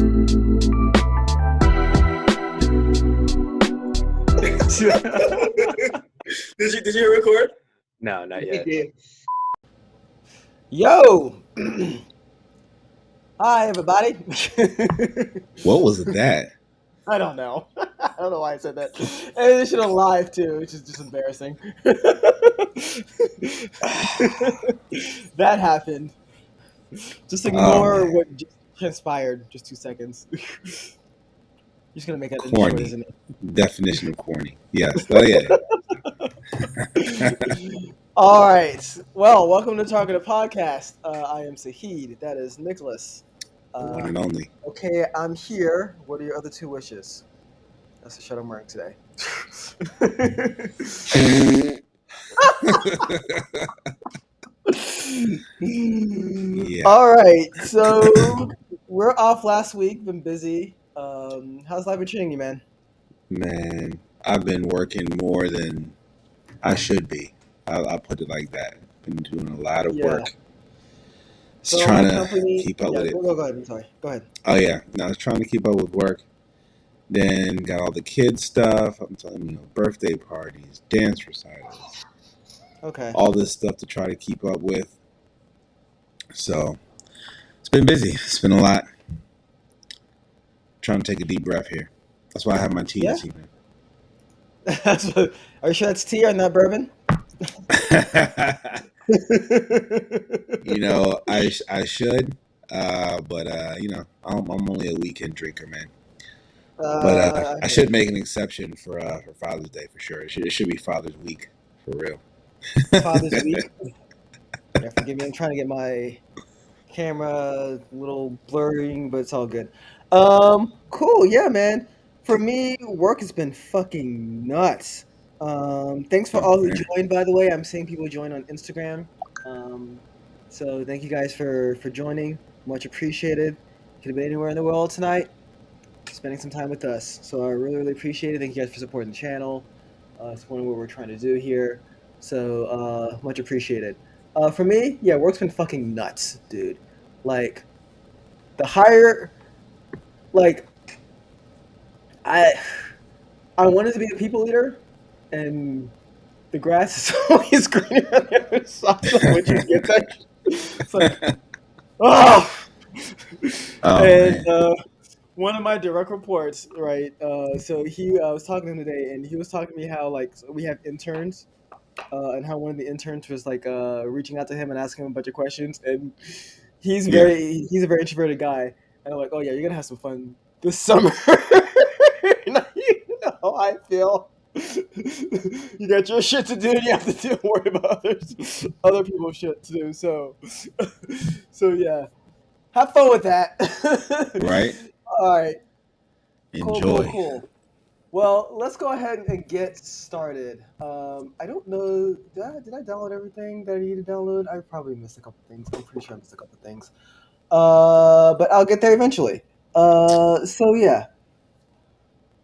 Did you record? No, not yet. Yo! Hi, everybody. What was that? I don't know. I don't know why I said that. And this shit on live too, which is just embarrassing. That happened. Just ignore what just transpired. Just 2 seconds. Just gonna make that intro, Corny. isn't it? Definition of corny. Yes. Oh yeah. All right. Well, welcome to Talking to Podcast. I am Sahid. That is Nicholas. One and only. Okay, I'm here. What are your other two wishes? That's the shirt I'm wearing today. Yeah. All right. So we're off last week. Been busy. How's life been treating you, man? Man, I've been working more than I should be. I'll put it like that. Been doing a lot of work. Just So trying my to company- keep up yeah, with it. Go ahead. I'm sorry. Go ahead. Oh yeah. No, I was trying to keep up with work. Then got all the kids stuff. I'm telling you, birthday parties, dance recitals, Okay. all this stuff to try to keep up with. So it's been busy. It's been a lot. Trying to take a deep breath here. That's why I have my tea this evening. Are you sure that's tea or not bourbon? You know, I should, but you know, I'm only a weekend drinker, man. But I should make an exception for Father's Day for sure. It should be Father's Week for real. Father's Week. Yeah, forgive me. I'm trying to get my camera a little blurring, but it's all good. Cool. Yeah, man. For me, work has been fucking nuts. Thanks for all who joined, by the way. I'm seeing people join on Instagram. So thank you guys for joining. Much appreciated. Could have been anywhere in the world tonight, spending some time with us. So I really, really appreciate it. Thank you guys for supporting the channel, supporting what we're trying to do here. So much appreciated. For me, yeah, work's been fucking nuts, dude. Like, the higher, like, I wanted to be a people leader, and the grass is always greener on the other side of what you get that. It's like, oh! And one of my direct reports, right? So I was talking to him today, and he was talking to me how, like, we have interns, and how one of the interns was like reaching out to him and asking him a bunch of questions, and he's a very introverted guy, and I'm like, oh yeah, you're gonna have some fun this summer. You know how I feel. You got your shit to do, and you have to worry about other people's shit to do. So yeah, have fun with that. Right. All right. Enjoy. Cool. Well, let's go ahead and get started. I don't know. Did I download everything that I need to download? I probably missed a couple things. I'm pretty sure I missed a couple things. But I'll get there eventually. So yeah,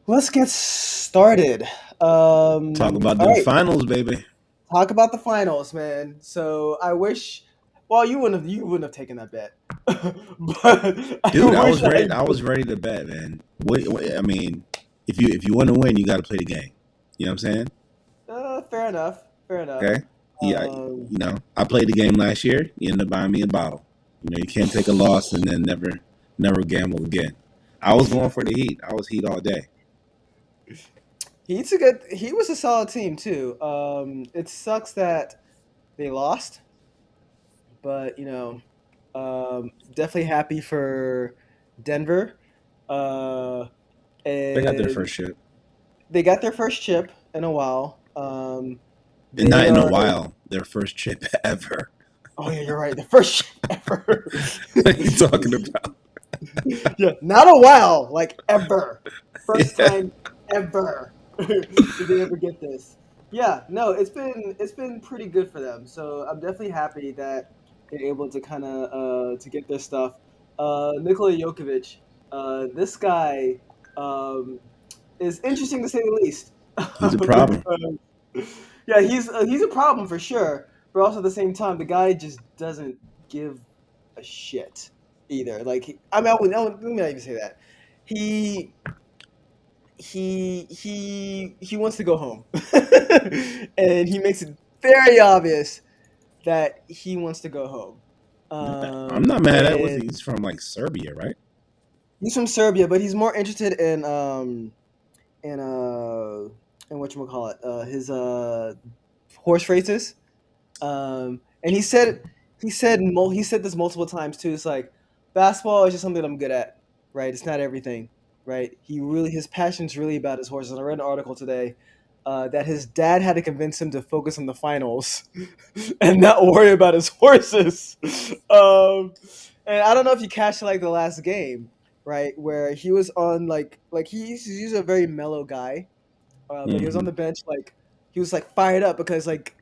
let's get started. Talk about the finals, baby. Talk about the finals, man. So I wish. Well, you wouldn't have taken that bet. But Dude, I was ready to bet, man. I mean, if you want to win, you got to play the game. You know what I'm saying? Fair enough. Okay. Yeah, you know, I played the game last year. You ended up buying me a bottle. You know, you can't take a loss and then never gamble again. I was going for the Heat. I was Heat all day. He was a solid team too. It sucks that they lost, but you know, definitely happy for Denver. They got their first chip. They got their first chip in a while. And not in a while. Their first chip ever. Oh yeah, you're right. The first chip ever. What are you talking about? Yeah, not a while, like ever. First time ever did they ever get this. Yeah, no, it's been pretty good for them. So I'm definitely happy that they're able to kind of to get their stuff. Nikola Jokic, this guy is interesting to say the least. He's a problem. Yeah, he's a problem for sure. But also at the same time, the guy just doesn't give a shit. either. Like, I mean, let me not even say that. He he wants to go home, and he makes it very obvious that he wants to go home. I'm not mad at it. He's from like Serbia, right? He's from Serbia, but he's more interested in in whatchamacallit, his horse races. And he said this multiple times too. It's like basketball is just something that I'm good at, right? It's not everything, right? His passion's really about his horses. And I read an article today that his dad had to convince him to focus on the finals and not worry about his horses. And I don't know if you catch like the last game, right, where he was on like he's a very mellow guy, but he was on the bench like he was like fired up because like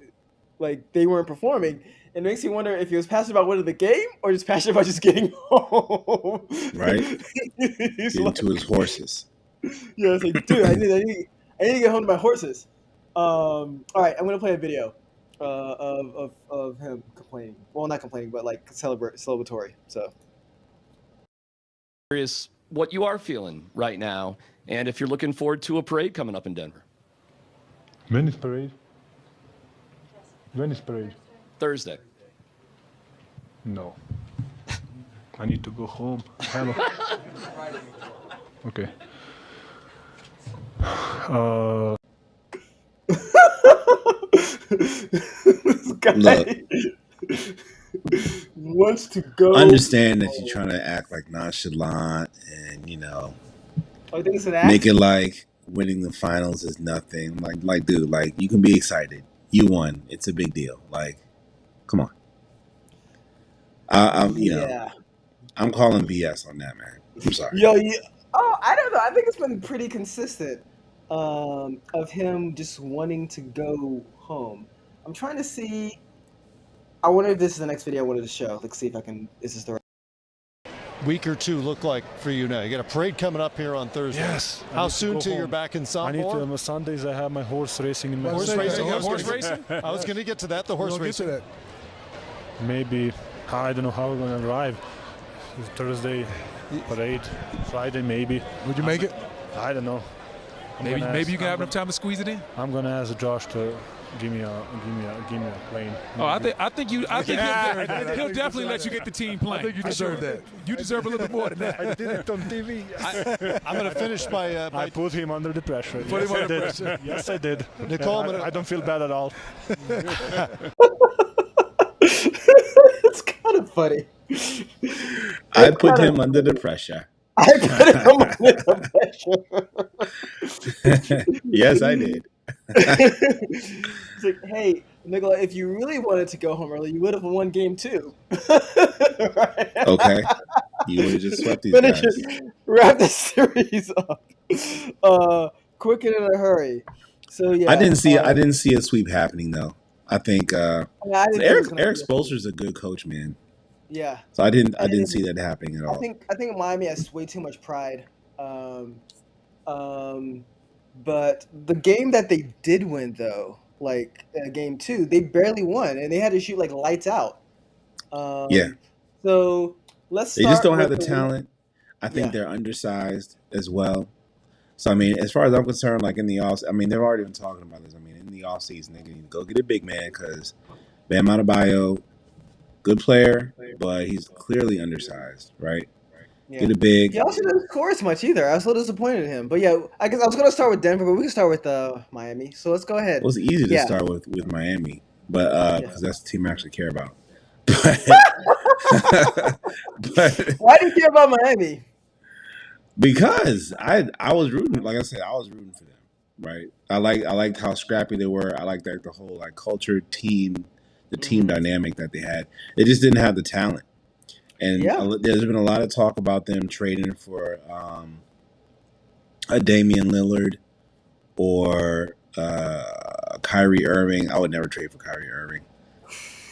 they weren't performing. It makes you wonder if he was passionate about winning the game or just passionate about just getting home. Right. He's into his horses. Yeah, it's like, dude, I need to get home to my horses. All right, I'm gonna play a video of him complaining. Well, not complaining, but like celebratory. So. Curious what you are feeling right now, and if you're looking forward to a parade coming up in Denver. When is parade? When is parade? Thursday. No. I need to go home. Okay. This guy Look, wants to go. understand that you're trying to act like nonchalant and I think it's an act. make it like winning the finals is nothing. Like, dude, like you can be excited. You won. It's a big deal. Like, come on. I'm calling BS on that, man. I'm sorry. I don't know. I think it's been pretty consistent of him just wanting to go home. I'm trying to see. I wonder if this is the next video I wanted to show. Let's see if I can. Is this the right? Week or two look like for you now? You got a parade coming up here on Thursday. Yes. How soon till you're back in Sombor? I need to. On Sundays I have my horse racing in my Horse racing. Horse racing? I was going to get to that. The horse racing. Get to that. Maybe I don't know how we're gonna arrive. It's Thursday parade, Friday maybe. Would you make it? I don't know. Maybe you can have enough time to squeeze it in. I'm gonna ask Josh to give me a plane. Oh, I think he'll definitely let you get the team playing. I think you deserve that. You deserve a little bit more than that. I did it on TV. I'm going to finish by. I put him under the pressure. Put him under pressure. Yes, I did. Nicole, I don't feel bad at all. It's kind of funny. I put him under the pressure. I put him under the pressure. Yes, I did. It's like, hey, Nicola, if you really wanted to go home early, you would have won game 2. Right? Okay. You would have just swept these Finish guys. it. Wrap the series up. Quick and in a hurry. So yeah. I didn't see a sweep happening though. I think I didn't think it was gonna Eric be- Spoelstra's a good coach, man. Yeah. So I didn't didn't- see that happening at I all. think Miami has way too much pride. But the game that they did win though, like game 2, they barely won and they had to shoot like lights out. Yeah. So let's. They just start don't have the with talent. I think Yeah. they're undersized as well. So I mean, as far as I'm concerned, like in the off, I mean, they've already been talking about this. I mean, in the off season, they need to go get a big man because Bam Adebayo, good player, but he's clearly undersized, right? Yeah. Get a big. He also didn't score as much either. I was a little disappointed in him. But yeah, I guess I was going to start with Denver, but we can start with Miami. So let's go ahead. Well, it's easy to Yeah. start with Miami, but because that's the team I actually care about. But Why do you care about Miami? because I was rooting, like I said, I was rooting for them, right? I liked how scrappy they were. I liked the whole like culture, team, the team dynamic that they had. They just didn't have the talent, and Yeah. there's been a lot of talk about them trading for a Damian Lillard or Kyrie Irving. I would never trade for Kyrie Irving.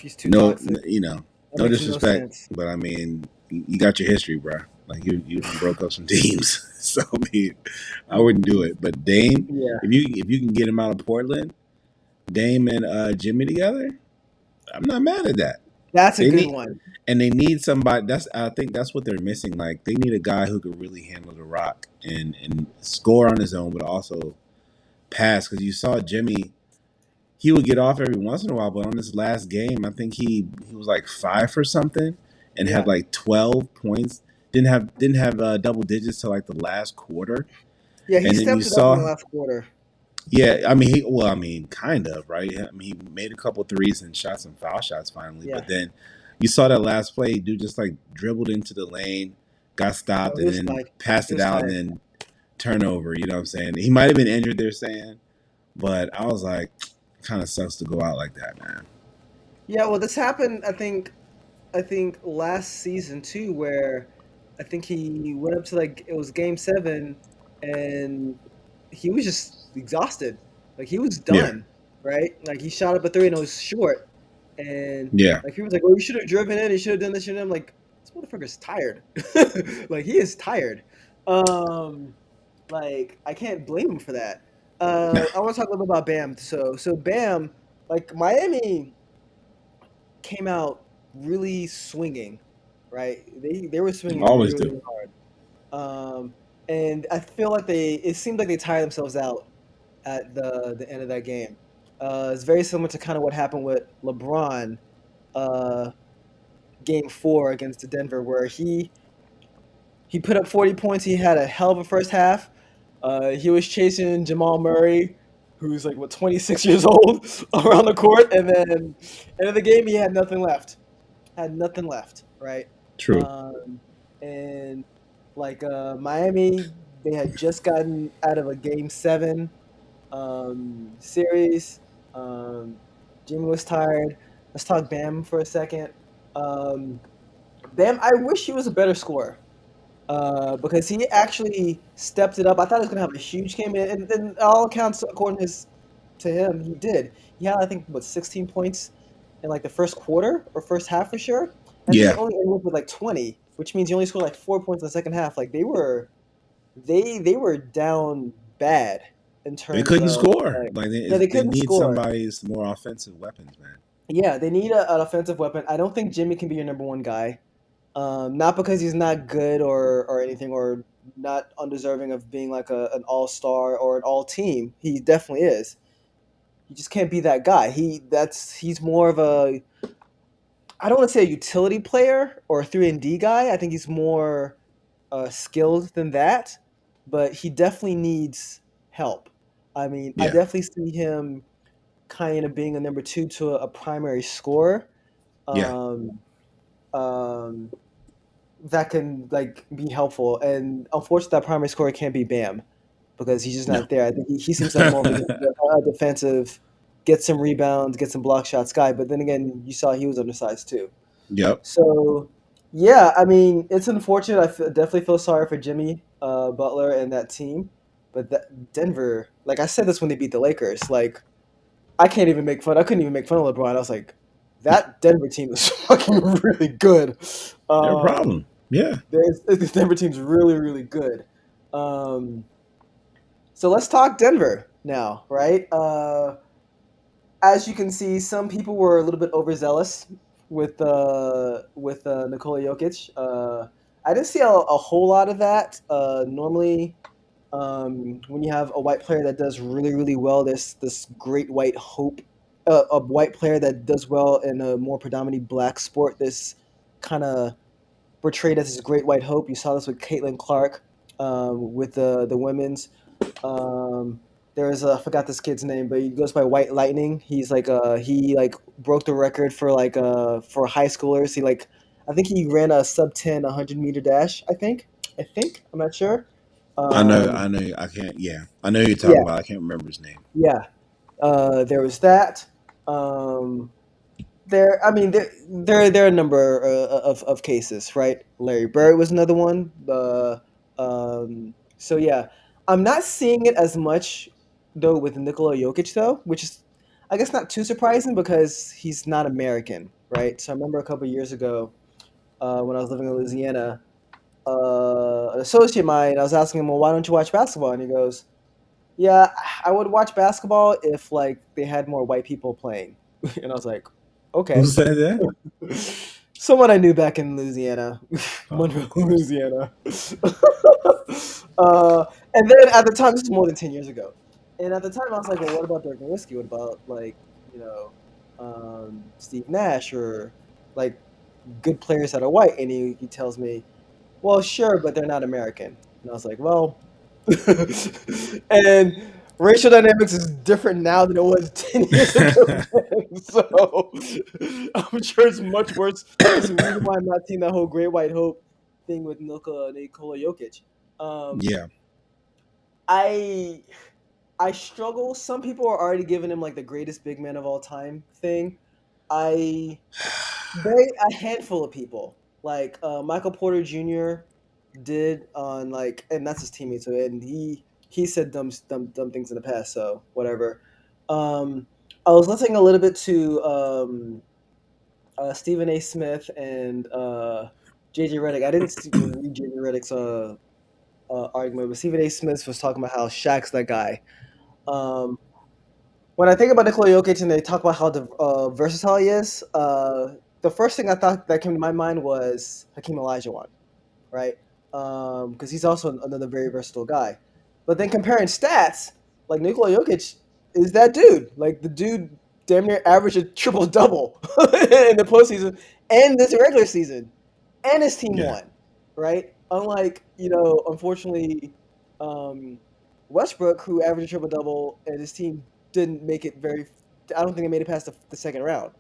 He's too No, toxic. no That makes disrespect, sense. but I mean, you got your history, bro. Like you broke up some teams, so I mean, I wouldn't do it. But Dame, Yeah. if you can get him out of Portland, Dame and Jimmy together, I'm not mad at that. That's a They good need one. and they need somebody. I think that's what they're missing. Like they need a guy who could really handle the rock and score on his own, but also pass. Because you saw Jimmy, he would get off every once in a while, but on this last game, I think he was like 5 for something and Yeah. had like 12 points. Didn't have double digits till like the last quarter. Yeah, he And then you stepped it up in the saw, last quarter. yeah, I mean, kind of, right? I mean, he made a couple threes and shot some foul shots finally, Yeah. but then you saw that last play, dude just like dribbled into the lane, got stopped, Oh, he and was then tired. passed He it was out, and tired. then turnover. You know what I'm saying? He might have been injured, they're saying, but I was like, kind of sucks to go out like that, man. Yeah, well, this happened. I think last season too, where I think he went up to like it was Game 7, and he was just exhausted. Like he was Yeah, done, right? Like he shot up a three and it was short, and yeah, like people was like, "Oh, you should have driven in. You should have done this." And I'm like, "This motherfucker's tired. Like he is tired." Like I can't blame him for that. nah, I want to talk a little bit about Bam. So Bam, like Miami came out really swinging, right? They were swinging always really, do. really hard. And I feel like it seemed like they tired themselves out at the end of that game. It's very similar to kind of what happened with LeBron, uh, Game 4 against the Denver, where he put up 40 points. He had a hell of a first half. He was chasing Jamal Murray, who's like 26 years old, around the court, and then end of the game he had nothing left. Right? True. And like Miami, they had just gotten out of a Game 7 series. Jimmy was tired. Let's talk Bam for a second. Bam, I wish he was a better scorer. Because he actually stepped it up. I thought he was going to have a huge game, and all accounts, according to him, he did. He had, I think, 16 points in like the first quarter or first half for sure. And he Yeah, only ended up with like 20, which means he only scored like 4 points in the second half. Like they were down bad in they terms couldn't of score. like, Like yeah, they they couldn't need score. somebody's more offensive weapons, man. Yeah, they need an offensive weapon. I don't think Jimmy can be your number one guy. Not because he's not good or anything, or not undeserving of being like an all-star or an all-team. He definitely is. He just can't be that guy. He's more of a, I don't want to say a utility player or a 3-and-D guy. I think he's more skilled than that, but he definitely needs help. I mean, I Yeah, definitely see him kind of being a number two to a primary scorer. yeah, Um, um, that can like be helpful. And unfortunately, that primary scorer can't be Bam because he's just no. not there. I think he seems like more of a defensive, get some rebounds, get some block shots guy. But then again, you saw he was undersized too. Yep. So yeah, I mean, it's unfortunate. Definitely feel sorry for Jimmy Butler and that team. But Denver, like I said this when they beat the Lakers, like I can't even make fun. I couldn't even make fun of LeBron. I was like, that Denver team is fucking really good. They're a Um, problem. Yeah. this Denver team's really, really good. Um, so let's talk Denver now, right? As you can see, some people were a little bit overzealous with Nikola Jokic. I didn't see a whole lot of that. Normally, when you have a white player that does really, really well, this great white hope, a white player that does well in a more predominantly black sport, this kind of portrayed as this great white hope. You saw this with Caitlin Clark, with the women's. There's I forgot this kid's name, but he goes by White Lightning. He's like he like broke the record for like for high schoolers. He like I think he ran a sub 10 100-meter dash. I think I'm not sure. I know. Um, I can't. Yeah, I know who you're talking yeah, about. I can't remember his name. yeah. There was that. I mean, there are a number of cases, right? Larry Bird was another one. So yeah, I'm not seeing it as much though with Nikola Jokic though, which is I guess not too surprising because he's not American, right? So I remember a couple years ago when I was living in Louisiana, an associate of mine, I was asking him, well, why don't you watch basketball? And he goes, yeah, I would watch basketball if like they had more white people playing. And I was like, Who okay. said that? Someone I knew back in Louisiana, Monroe, Louisiana. And then at the time, this is more than 10 years ago. And at the time, I was like, well, what about Dirk Nowitzki? What about, like, Steve Nash or, like, good players that are white? And he tells me, well, sure, but they're not American. And I was like, well, and racial dynamics is different now than it was 10 years ago. So I'm sure it's much worse. There's a reason why I'm not seeing that whole Great White Hope thing with Nikola Jokic. Yeah. I struggle. Some people are already giving him like the greatest big man of all time thing. A handful of people like Michael Porter Jr. did on like, and that's his teammate. So and he said dumb things in the past. So whatever. I was listening a little bit to Stephen A. Smith and JJ Redick. I didn't read JJ Redick's argument, but Stephen A. Smith was talking about how Shaq's that guy. When I think about Nikola Jokic and they talk about how versatile he is, the first thing I thought that came to my mind was Hakeem Olajuwon, right? Because he's also another very versatile guy. But then comparing stats, like Nikola Jokic is that dude. Like the dude damn near averaged a triple-double in the postseason and this regular season. And his team won, right? Unlike, unfortunately, Westbrook, who averaged a triple-double and his team didn't make it I don't think they made it past the second round.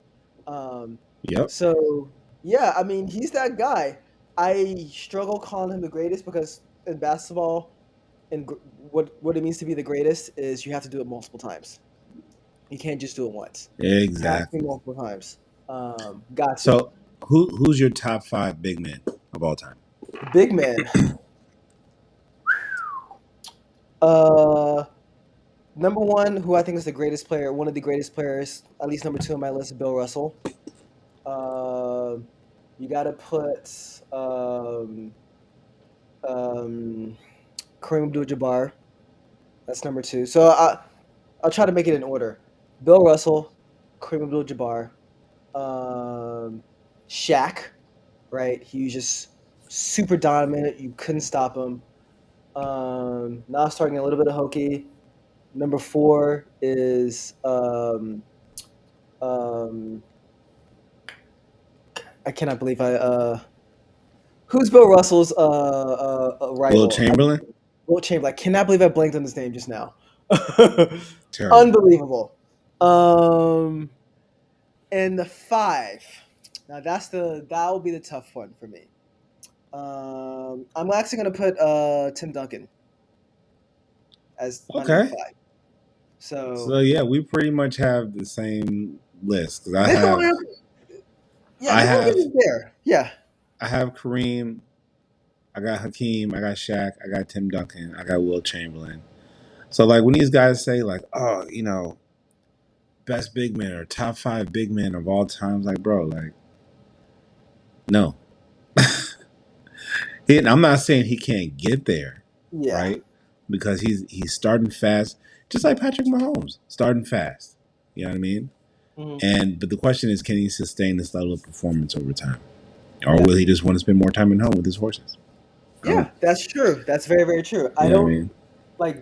Yep. So, yeah, I mean, he's that guy. I struggle calling him the greatest because in basketball, and what it means to be the greatest is you have to do it multiple times. You can't just do it once. Exactly. Multiple times. Gotcha. So, who's your top 5 big men of all time? Big man. Number one, who I think is the greatest player, one of the greatest players, at least number 2 on my list, is Bill Russell. You got to put Kareem Abdul-Jabbar. That's number 2. So I'll try to make it in order. Bill Russell, Kareem Abdul-Jabbar, Shaq, right? He was just super dominant. You couldn't stop him. Now starting a little bit of hokey. Number 4 is I cannot believe who's Bill Russell's rival? Will Chamberlain? Will Chamberlain. I cannot believe I blanked on his name just now. Unbelievable. And the 5. Now that will be the tough one for me. I'm actually gonna put Tim Duncan as my number 5. So yeah, we pretty much have the same list. I have Kareem, I got Hakeem, I got Shaq, I got Tim Duncan, I got Will Chamberlain. So like when these guys say like, oh, best big man or top 5 big men of all time, like, bro, like, no. And I'm not saying he can't get there, right? Because he's starting fast, just like Patrick Mahomes, starting fast. You know what I mean? Mm-hmm. But the question is, can he sustain this level of performance over time, or will he just want to spend more time at home with his horses? Yeah, that's true. That's very, very true.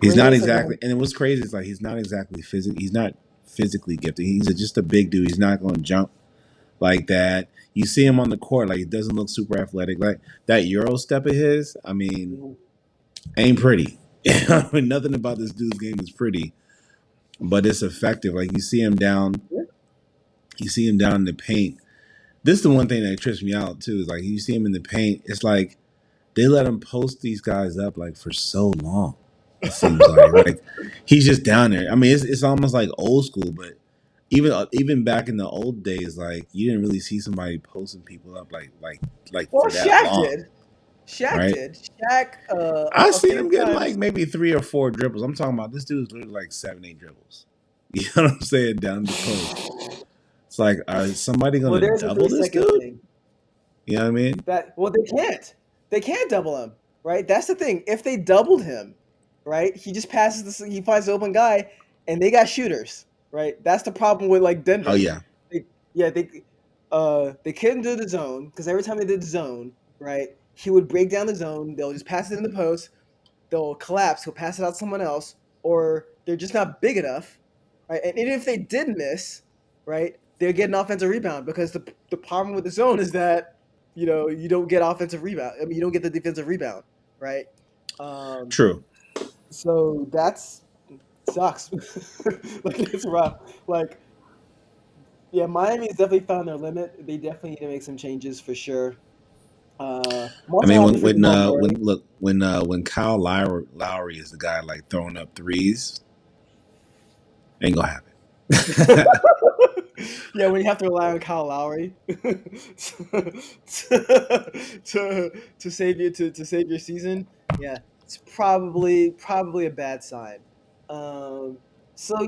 He's not exactly, and what's crazy is like he's not exactly he's not physically gifted. He's just a big dude. He's not going to jump like that. You see him on the court, like he doesn't look super athletic. Like that Euro step of his, I mean, ain't pretty. I mean, nothing about this dude's game is pretty, but it's effective. Like you see him down in the paint. This is the one thing that trips me out too. Is like you see him in the paint. It's like they let him post these guys up like for so long. It seems like he's just down there. I mean, it's almost like old school, but even back in the old days, like you didn't really see somebody posting people up like well, for that Shaq long. did. Shaq did. Shaq. I seen him get like maybe 3 or 4 dribbles. I'm talking about this dude's literally like 7-8 dribbles. You know what I'm saying? Down the post. It's like, is somebody going to double this dude? Thing. You know what I mean? They can't. They can't double him, right? That's the thing. If they doubled him, right, he just passes he finds the open guy, and they got shooters, right? That's the problem with like Denver. Oh yeah. they couldn't do the zone because every time they did the zone, right, he would break down the zone. They'll just pass it in the post. They'll collapse. He'll pass it out to someone else, or they're just not big enough, right? And even if they did miss, right, they'll get an offensive rebound because the problem with the zone is that you don't get offensive rebound. I mean, you don't get the defensive rebound, right? True. So that's sucks. Like it's rough. Like, yeah, Miami's definitely found their limit. They definitely need to make some changes for sure. I mean, when Kyle Lowry is the guy like throwing up threes, ain't gonna happen. Yeah, when you have to rely on Kyle Lowry to save your season, yeah, it's probably a bad sign. So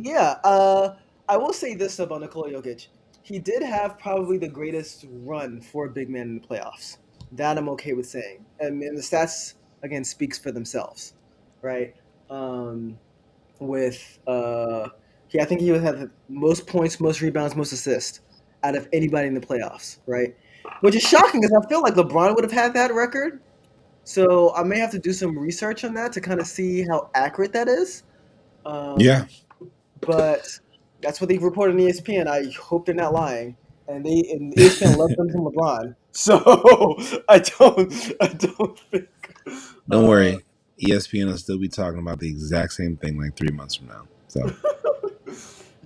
yeah, I will say this about Nikola Jokic. He did have probably the greatest run for a big man in the playoffs. That I'm okay with saying. I mean, the stats again speaks for themselves, right? I think he would have the most points, most rebounds, most assists out of anybody in the playoffs, right? Which is shocking because I feel like LeBron would have had that record. So I may have to do some research on that to kind of see how accurate that is. Yeah. But that's what they reported on ESPN. I hope they're not lying. And ESPN loves them from LeBron. So I don't think. Don't worry. ESPN will still be talking about the exact same thing like 3 months from now. So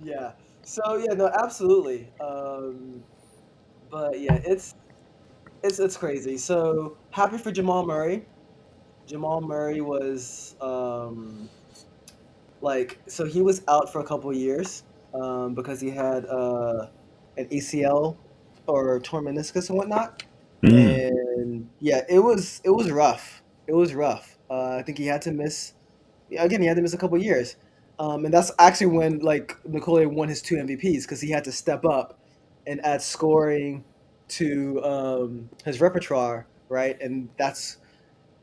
yeah. So yeah, no, absolutely. But yeah, it's crazy. So happy for Jamal Murray. Jamal Murray was so he was out for a couple of years because he had an ACL or torn meniscus and whatnot. And yeah, it was rough. It was rough. I think he had to miss. Again, he had to miss a couple of years. And that's actually when Nikola won his 2 MVPs because he had to step up and add scoring to his repertoire, right? And that's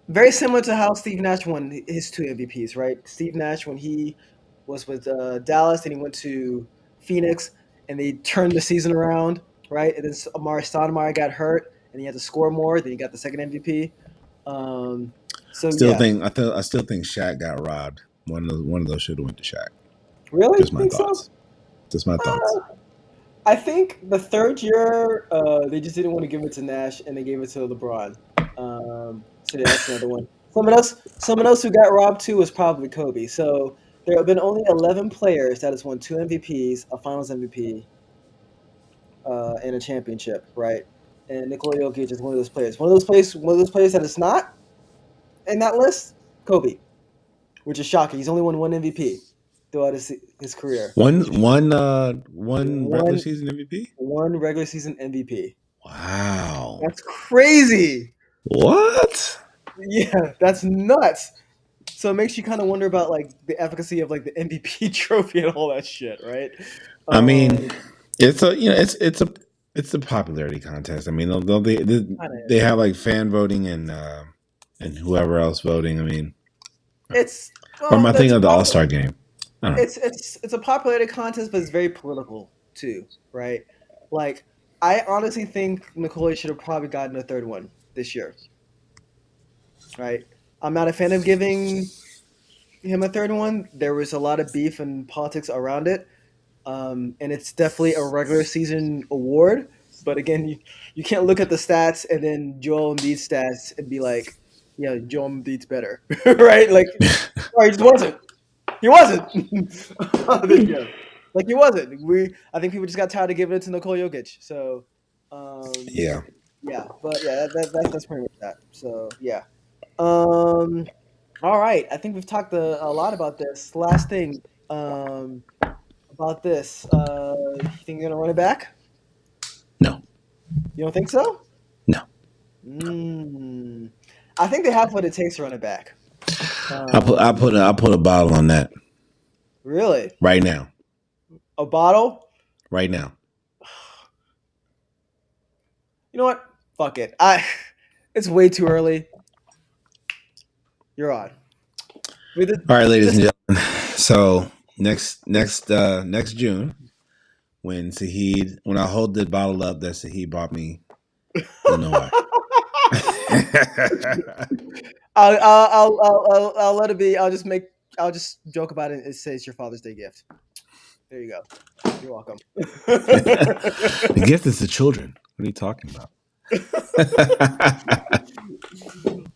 very similar to how Steve Nash won his 2 MVPs, right? Steve Nash, when he was with Dallas and he went to Phoenix and they turned the season around, right? And then Amari Stoudemire got hurt and he had to score more. Then he got the second MVP. I still think Shaq got robbed. One of those should have went to Shaq. Really? Just my thoughts. So? Just my thoughts. I think the third year they just didn't want to give it to Nash and they gave it to LeBron. So yeah, that's another one. Someone else who got robbed too was probably Kobe. So there have been only 11 players that has won 2 MVPs, a Finals MVP, and a championship, right? And Nikola Jokic is one of those players. One of those players that is not in that list, Kobe, which is shocking. He's only won 1 MVP throughout his career. One regular season MVP? One regular season MVP. Wow. That's crazy. What? Yeah, that's nuts. So it makes you kind of wonder about the efficacy of the MVP trophy and all that shit, right? I mean, it's a popularity contest. I mean, they have fan voting and whoever else voting. I mean, I think of the All-Star game. It's a popularity contest, but it's very political too, right? I honestly think Nikola should have probably gotten a third one this year, right? I'm not a fan of giving him a third one. There was a lot of beef and politics around it, and it's definitely a regular season award. But again, you can't look at the stats and then Joel Embiid's stats and be like, yeah, Joel Embiid's better, right? Sorry, he wasn't. He wasn't. There you go. He wasn't. I think people just got tired of giving it to Nikola Jokic. So, yeah. Yeah, but yeah, that's pretty much that. So yeah. All right. I think we've talked a lot about this. Last thing about this. You think you're gonna run it back? No. You don't think so? No. I think they have what it takes to run it back. I'll put a bottle on that. Really? Right now. A bottle? Right now. You know what? Fuck it. It's way too early. You're on. All right, ladies and gentlemen. So next June, when I hold the bottle up that Saheed bought me, you'll know why. I'll let it be. I'll just joke about it and say it's your Father's Day gift. There you go. You're welcome. The gift is the children. What are you talking about?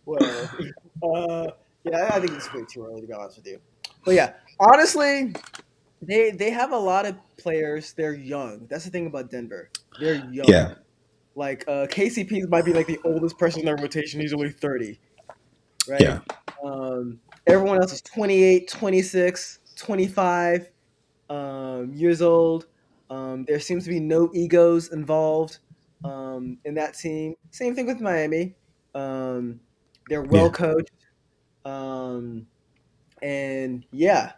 Whatever. Yeah, I think it's way too early to be honest with you. But yeah, honestly, they have a lot of players. They're young. That's the thing about Denver. They're young. Yeah. Like KCP might be like the oldest person in their rotation. He's only 30. Right? Yeah. Everyone else is 28, 26, 25 years old. There seems to be no egos involved in that team. Same thing with Miami. They're well coached. And yeah,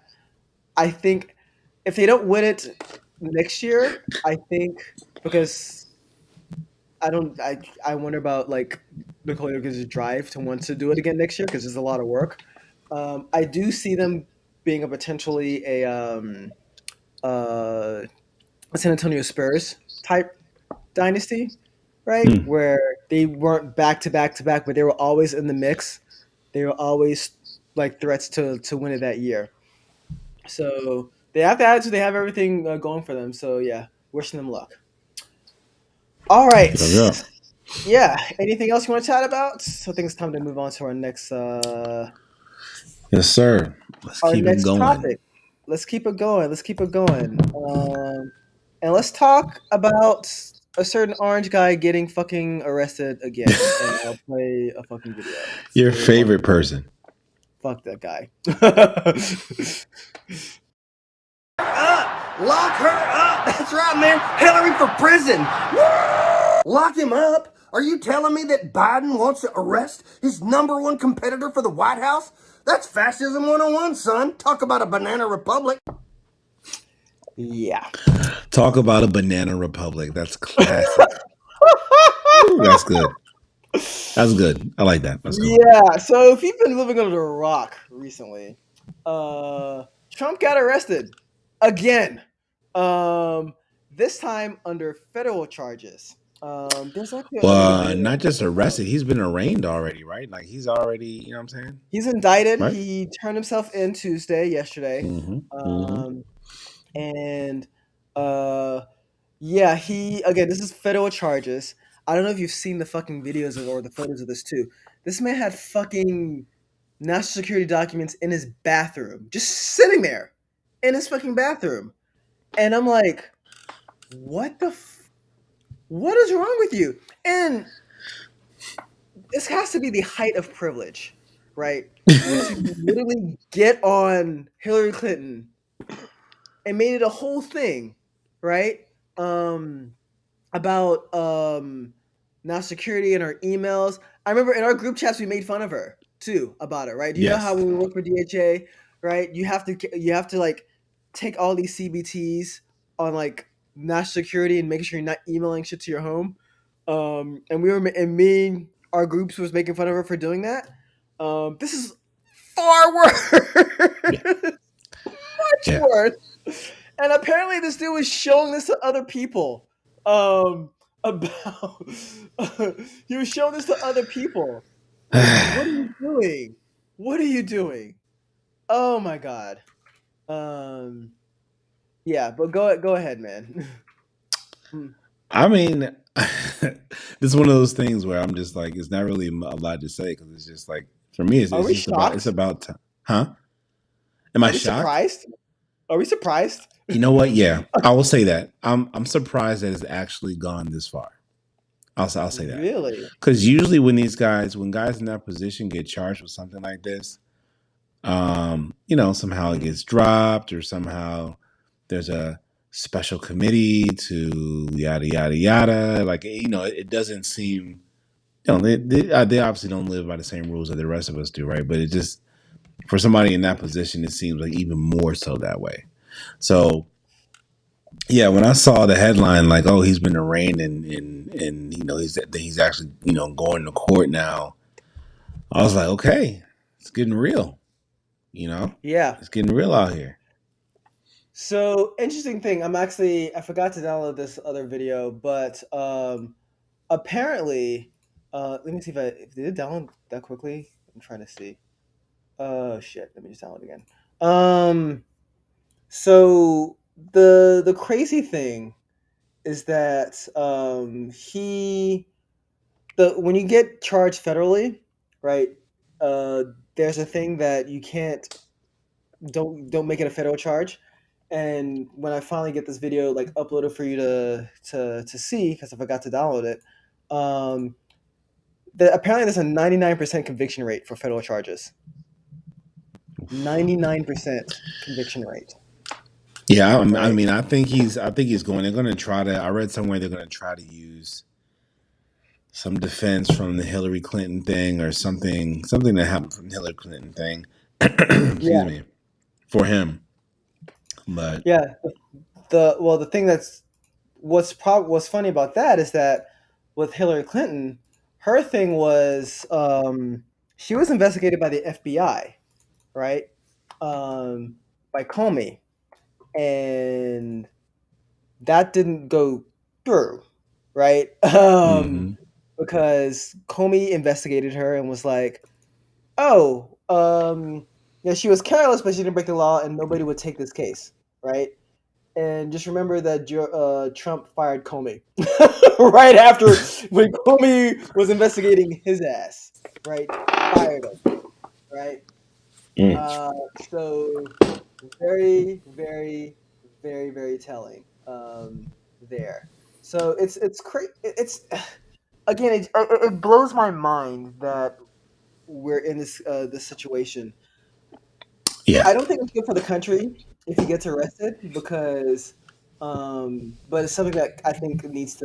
I think if they don't win it next year, I think because I wonder about like Nikola Jokic's drive to want to do it again next year because there's a lot of work. I do see them being a potentially a San Antonio Spurs type dynasty, right? Where they weren't back to back to back, but they were always in the mix. They were always like threats to win it that year. So they have the attitude. They have everything going for them. So yeah, wishing them luck. All right. Yeah. Anything else you want to chat about? So I think it's time to move on to our next. Yes, sir. Let's keep it going. Topic. Let's keep it going. And let's talk about a certain orange guy getting fucking arrested again. And I'll play a fucking video. Your favorite person. Fuck that guy. Lock her up. That's right, man. Hillary for prison. Woo! Lock him up? Are you telling me that Biden wants to arrest his #1 competitor for the White House? That's fascism 101, son. Talk about a banana republic. Yeah. Talk about a banana republic. That's classic. Ooh, that's good. That's good. I like that. That's good. Yeah. So if you've been living under a rock recently, Trump got arrested again. This time under federal charges. There's not just arrested. He's been arraigned already, right? Like he's already, you know what I'm saying? He's indicted. Right? He turned himself in yesterday. And yeah, this is federal charges. I don't know if you've seen the fucking videos or the photos of this too. This man had fucking national security documents in his bathroom, just sitting there in his fucking bathroom. And I'm like, what is wrong with you? And this has to be the height of privilege, right? To literally get on Hillary Clinton and made it a whole thing, right? About national security and our emails. I remember in our group chats we made fun of her too about it, right? Do you know how when we work for DHA, right? You have to like take all these CBTs on like national security and making sure you're not emailing shit to your home. And our groups was making fun of her for doing that. This is far worse. Much worse. And apparently this dude was showing this to other people. He was showing this to other people. Like, what are you doing? What are you doing? Oh my god. Yeah, but go ahead, man. I mean, this is one of those things where I'm just like, it's not really a lot to say because it's just like, for me, it's about time. Huh? Am I shocked? Surprised? Are we surprised? You know what? Yeah, I will say that. I'm surprised that it's actually gone this far. I'll say that. Really? Because usually when guys in that position get charged with something like this, somehow it gets dropped or somehow there's a special committee to yada yada yada. Like it doesn't seem. They obviously don't live by the same rules that the rest of us do, right? But it just for somebody in that position, it seems like even more so that way. So, yeah, when I saw the headline, like, oh, he's been arraigned and he's actually, going to court now, I was like, okay, it's getting real, Yeah. It's getting real out here. So interesting thing. I forgot to download this other video, but apparently, let me see if did it download that quickly. I'm trying to see. Oh shit! Let me just download again. So the crazy thing is that when you get charged federally, right? There's a thing that you can't don't make it a federal charge. And when I finally get this video like uploaded for you to see, because I forgot to download it, apparently there's a 99% conviction rate for federal charges. 99% conviction rate. Yeah, I mean, I think he's going. They're going to try to. I read somewhere they're going to try to use some defense from the Hillary Clinton thing or something that happened from the Hillary Clinton thing. Excuse me, for him. But yeah, the thing what's funny about that is that with Hillary Clinton, her thing was she was investigated by the FBI, right? By Comey, and that didn't go through, right? Because Comey investigated her and was like, "Oh, yeah, she was careless, but she didn't break the law, and nobody would take this case, right?" And just remember that Trump fired Comey right after when Comey was investigating his ass, right? Fired him, right? So very, very, very, very telling there. So it's crazy. It's again, it blows my mind that we're in this situation. yeah, I don't think it's good for the country if he gets arrested because, but it's something that I think he needs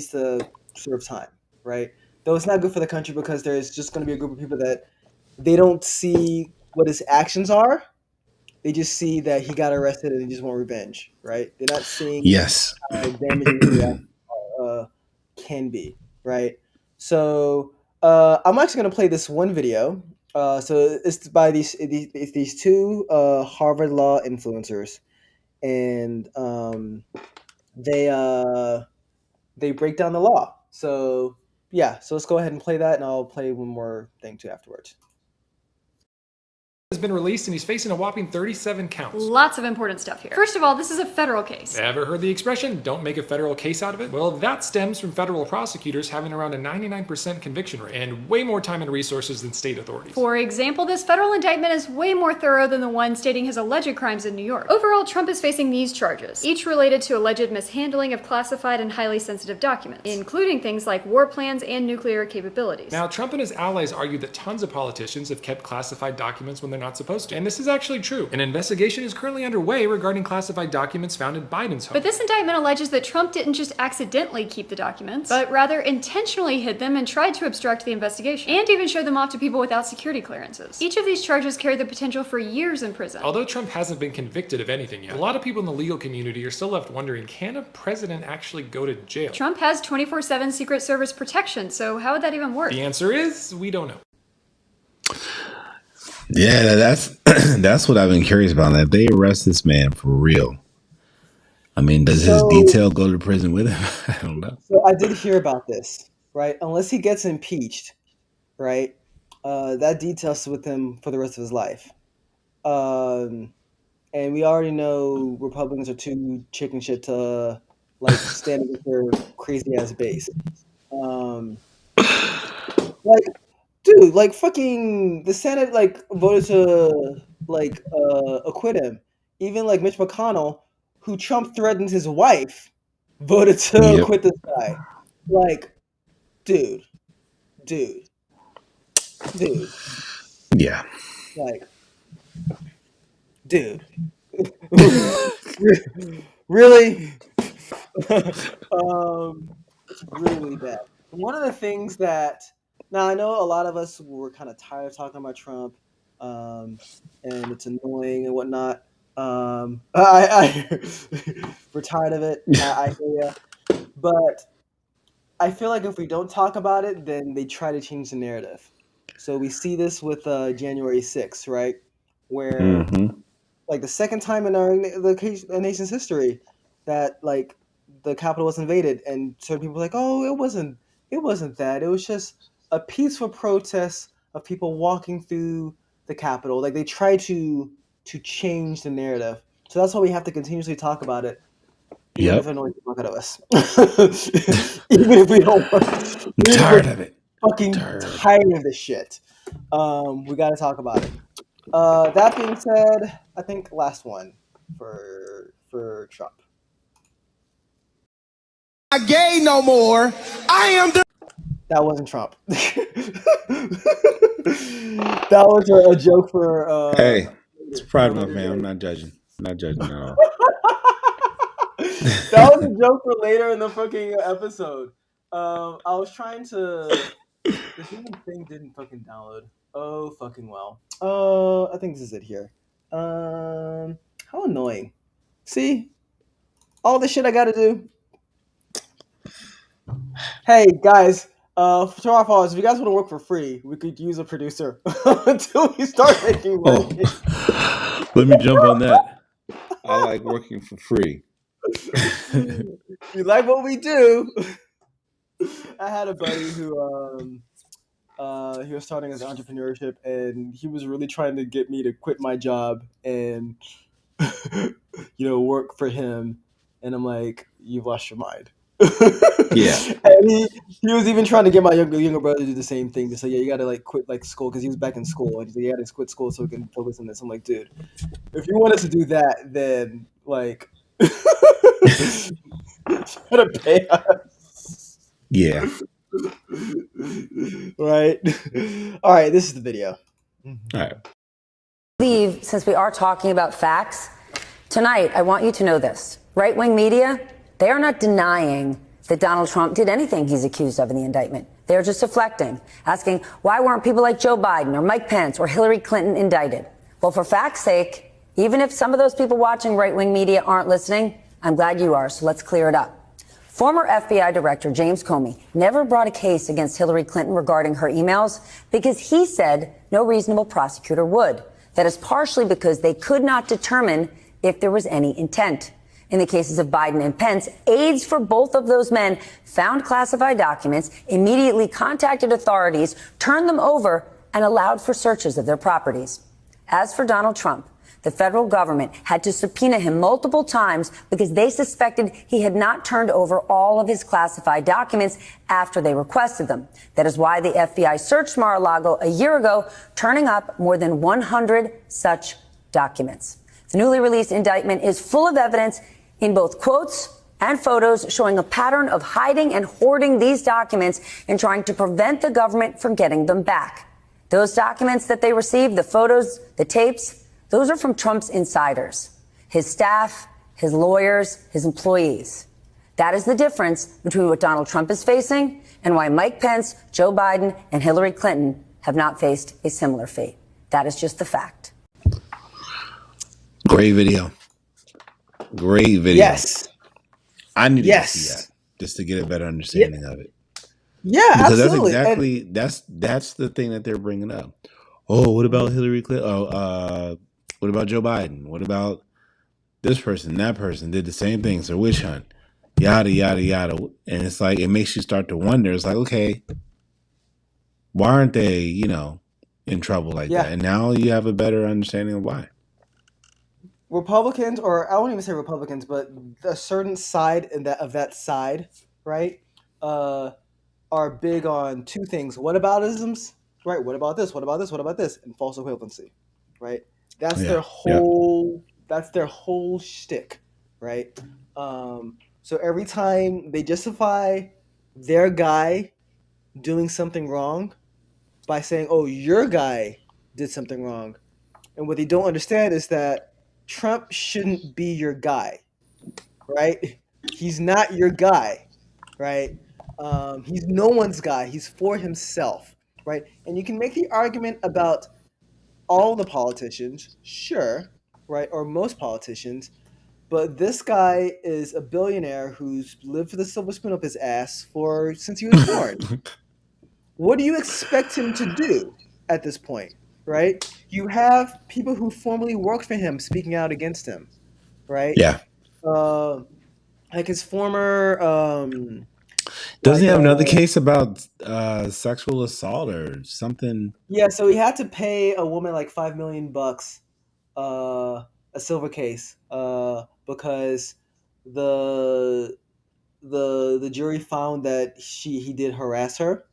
to serve time, right? Though it's not good for the country because there's just going to be a group of people that they don't see what his actions are. They just see that he got arrested and they just want revenge, right? They're not seeing yes, how damaging the reaction can be, right? So I'm actually going to play this one video. So it's by these two Harvard Law influencers, and they break down the law. So yeah, so let's go ahead and play that, and I'll play one more thing too afterwards. Has been released and he's facing a whopping 37 counts. Lots of important stuff here. First of all, this is a federal case. Ever heard the expression, don't make a federal case out of it? Well, that stems from federal prosecutors having around a 99% conviction rate and way more time and resources than state authorities. For example, this federal indictment is way more thorough than the one stating his alleged crimes in New York. Overall, Trump is facing these charges, each related to alleged mishandling of classified and highly sensitive documents, including things like war plans and nuclear capabilities. Now, Trump and his allies argued that tons of politicians have kept classified documents when they're not supposed to. And this is actually true. An investigation is currently underway regarding classified documents found in Biden's home. But this indictment alleges that Trump didn't just accidentally keep the documents, but rather intentionally hid them and tried to obstruct the investigation, and even showed them off to people without security clearances. Each of these charges carry the potential for years in prison. Although Trump hasn't been convicted of anything yet, a lot of people in the legal community are still left wondering, can a president actually go to jail? Trump has 24/7 Secret Service protection, so how would that even work? The answer is, we don't know. Yeah, that's what I've been curious about. If they arrest this man for real, I mean, does his detail go to prison with him? I don't know. So I did hear about this, right? Unless he gets impeached, right? That detail's with him for the rest of his life. And we already know Republicans are too chicken shit to like stand with their crazy ass base. Like, dude, like fucking the Senate like voted to like acquit him. Even like Mitch McConnell, who Trump threatened his wife, voted to acquit this guy. Like, dude. Yeah. Like, dude. Really? It's really bad. One of the things that now I know a lot of us were kind of tired of talking about Trump, and it's annoying and whatnot. We're tired of it. I hear ya. But I feel like if we don't talk about it, then they try to change the narrative. So we see this with January 6th, right? Where like the second time in our nation's history that like the Capitol was invaded, and certain people were like, oh, it wasn't that. It was just a peaceful protest of people walking through the Capitol. Like they try to change the narrative. So that's why we have to continuously talk about it. Even if it annoys the fuck out of us. Even if we don't want I'm tired of it. Fucking tired of this shit. We gotta talk about it. That being said, I think last one for Trump. Not gay no more. I am the. That wasn't Trump. That was a joke for. Hey, it's Pride Month, man. I'm not judging. I'm not judging at all. That was a joke for later in the fucking episode. I was trying to. The thing didn't fucking download. Oh fucking well. I think this is it here. How annoying. See? All the shit I gotta do. Hey guys, to our followers, if you guys want to work for free, we could use a producer until we start making money. Let me jump on that. I like working for free. If you like what we do. I had a buddy who he was starting his entrepreneurship, and he was really trying to get me to quit my job and work for him. And I'm like, you've lost your mind. Yeah. And he was even trying to get my younger brother to do the same thing. To say, yeah, you gotta like quit like school, because he was back in school, and he's like, you gotta quit school so we can focus on this. I'm like, dude, if you want us to do that, then like you gotta pay us. Yeah. Right. All right, this is the video. All right. Since we are talking about facts, tonight I want you to know this. Right-wing media, they are not denying that Donald Trump did anything he's accused of in the indictment. They're just deflecting, asking why weren't people like Joe Biden or Mike Pence or Hillary Clinton indicted? Well, for fact's sake, even if some of those people watching right-wing media aren't listening, I'm glad you are, so let's clear it up. Former FBI Director James Comey never brought a case against Hillary Clinton regarding her emails because he said no reasonable prosecutor would. That is partially because they could not determine if there was any intent. In the cases of Biden and Pence, aides for both of those men found classified documents, immediately contacted authorities, turned them over, and allowed for searches of their properties. As for Donald Trump, the federal government had to subpoena him multiple times because they suspected he had not turned over all of his classified documents after they requested them. That is why the FBI searched Mar-a-Lago a year ago, turning up more than 100 such documents. The newly released indictment is full of evidence in both quotes and photos showing a pattern of hiding and hoarding these documents and trying to prevent the government from getting them back. Those documents that they received, the photos, the tapes, those are from Trump's insiders, his staff, his lawyers, his employees. That is the difference between what Donald Trump is facing and why Mike Pence, Joe Biden, and Hillary Clinton have not faced a similar fate. That is just the fact. Great video. Great video. Yes. I need to see that just to get a better understanding of it. Yeah, because absolutely. That's exactly that's the thing that they're bringing up. Oh, what about Hillary Clinton? Oh, what about Joe Biden? What about this person? That person did the same thing. So witch hunt, yada yada yada, and it's like it makes you start to wonder. It's like, okay, why aren't they, in trouble like that? And now you have a better understanding of why. Republicans, or I won't even say Republicans, but a certain side of that side, right, are big on two things: whataboutisms, right? What about this? What about this? What about this? And false equivalency, right? That's their whole. That's their whole shtick, right? So every time they justify their guy doing something wrong by saying, "Oh, your guy did something wrong," and what they don't understand is that Trump shouldn't be your guy, right? He's not your guy, right? He's no one's guy. He's for himself, right? And you can make the argument about all the politicians, sure, right, or most politicians, but this guy is a billionaire who's lived with a silver spoon up his ass since he was born. What do you expect him to do at this point, right? you have people who formerly worked for him speaking out against him, right? Yeah. Like his former. Doesn't he have another case about sexual assault or something? Yeah, so he had to pay a woman like $5 million, a silver case, because the jury found that he did harass her,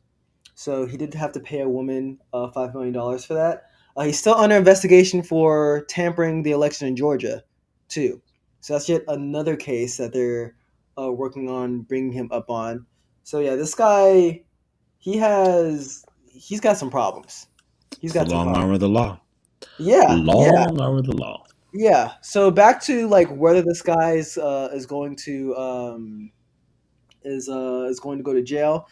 so he did have to pay a woman $5 million for that. He's still under investigation for tampering the election in Georgia, too. So that's yet another case that they're working on bringing him up on. So yeah, this guy, he's got some problems. He's got some long problems. arm of the law. Yeah, long arm of the law. Yeah. So back to like whether this guy is going to go to jail.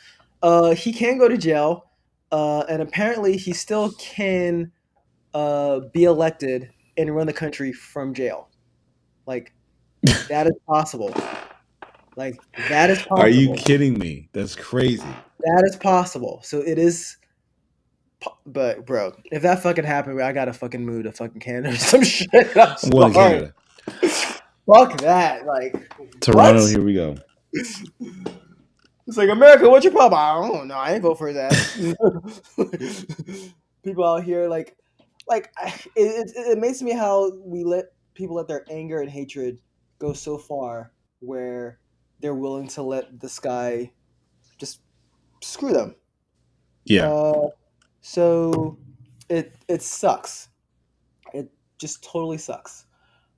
He can go to jail, and apparently he still can be elected and run the country from jail. Like that is possible. Like that is possible. Are you kidding me? That's crazy. That is possible. So it is. But bro, if that fucking happened, I gotta fucking move to fucking Canada or some shit. Well, Canada. Fuck that. Like Toronto, what? here we go. It's like, America, what's your problem? I don't know. I ain't vote for his ass. People out here it amazes me how we let people let their anger and hatred go so far where they're willing to let this guy just screw them. Yeah. So it sucks. It just totally sucks.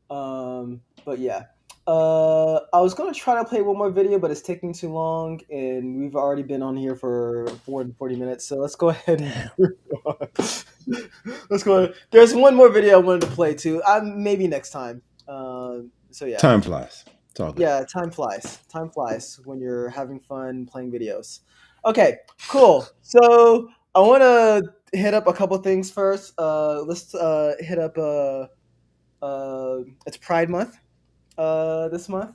But yeah. I was gonna try to play one more video, but it's taking too long, and we've already been on here for 40 minutes. So let's go ahead and let's go ahead. There's one more video I wanted to play too. Maybe next time. So yeah. Time flies. It's all good. Yeah, time flies. Time flies when you're having fun playing videos. Okay, cool. So I want to hit up a couple things first. Let's hit up. It's Pride Month. This month,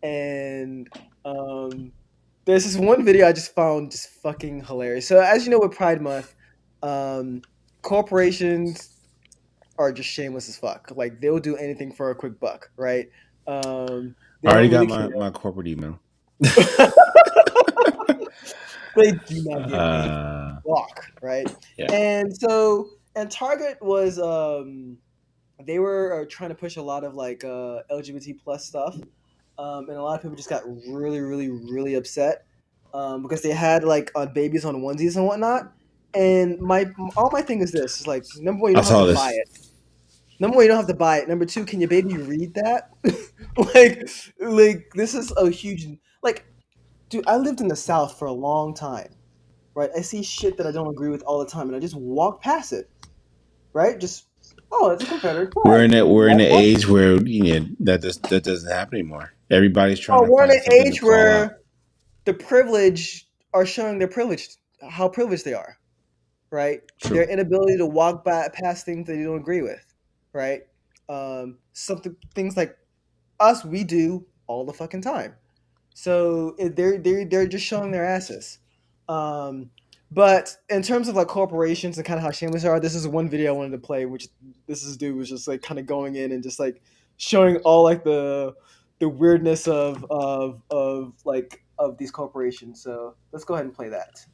and there's this one video I just found just fucking hilarious. So as you know, with Pride Month, corporations are just shameless as fuck. Like they'll do anything for a quick buck, right? I already got my corporate email. They do not give a fuck, right? Yeah. And Target was they were trying to push a lot of like LGBT plus stuff, and a lot of people just got really, really, really upset because they had like on babies on onesies and whatnot. And my thing is this: is like number one, you don't have to buy it. Number one, you don't have to buy it. Number two, can your baby read that? like this is a huge like, dude. I lived in the South for a long time, right? I see shit that I don't agree with all the time, and I just walk past it, right? Just it's a Confederate flag. We're in an age where that doesn't happen anymore. Everybody's trying. We're in an age where the privileged are showing their privilege, how privileged they are, right? True. Their inability to walk past things that you don't agree with, right? Things like us, we do all the fucking time. So they're just showing their asses. But in terms of like corporations and kind of how shameless they are, this is one video I wanted to play, which this dude was just like kind of going in and just like showing all like the weirdness of these corporations. So let's go ahead and play that.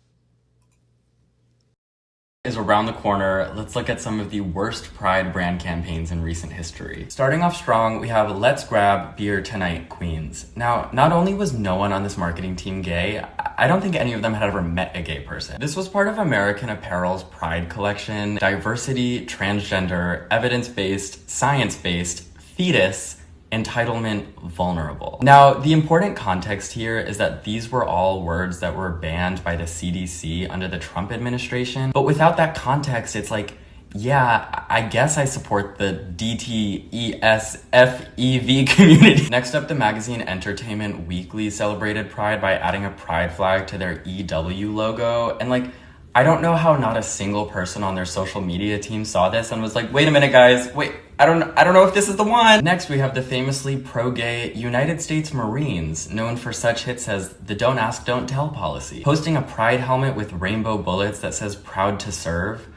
Is around the corner. Let's look at some of the worst Pride brand campaigns in recent history. Starting off strong, we have Let's Grab Beer Tonight Queens. Now, not only was no one on this marketing team gay, I don't think any of them had ever met a gay person. This was part of American Apparel's Pride collection: diversity, transgender, evidence-based, science-based, fetus, entitlement, vulnerable. Now, the important context here is that these were all words that were banned by the CDC under the Trump administration. But without that context, it's like, yeah, I guess I support the DTESFEV community. Next up, the magazine Entertainment Weekly celebrated Pride by adding a pride flag to their EW logo. And like, I don't know how not a single person on their social media team saw this and was like, wait a minute, guys, wait, I don't know if this is the one. Next, we have the famously pro-gay United States Marines, known for such hits as the Don't Ask, Don't Tell policy, posting a pride helmet with rainbow bullets that says proud to serve.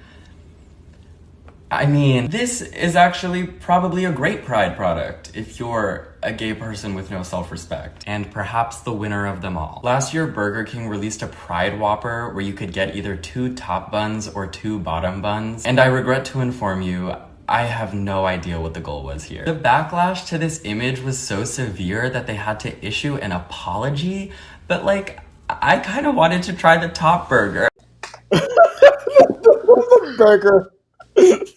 I mean, this is actually probably a great Pride product if you're a gay person with no self-respect, and perhaps the winner of them all. Last year, Burger King released a Pride Whopper where you could get either 2 top buns or 2 bottom buns, and I regret to inform you, I have no idea what the goal was here. The backlash to this image was so severe that they had to issue an apology, but like, I kind of wanted to try the top burger. Burger. The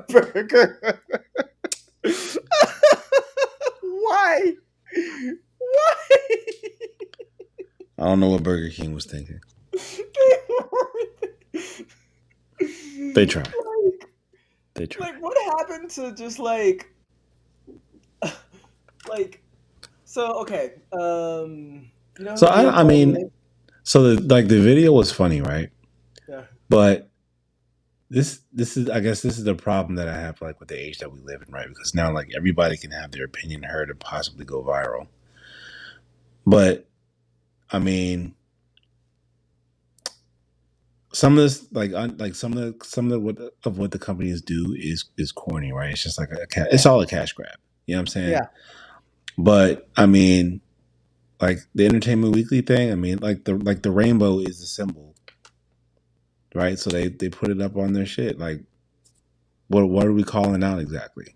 burger. Why? I don't know what Burger King was thinking. They tried. They tried. Like, what happened to just like, so okay, you know. So I mean, so the video was funny, right? Yeah. But this is, I guess this is the problem that I have like with the age that we live in, right? Because now like everybody can have their opinion heard and possibly go viral. But I mean, some of this like some of what the companies do is corny, right? It's just like it's all a cash grab. You know what I'm saying? Yeah. But I mean, like the Entertainment Weekly thing, I mean, like the rainbow is the symbol, right? So they put it up on their shit. Like, what are we calling out exactly?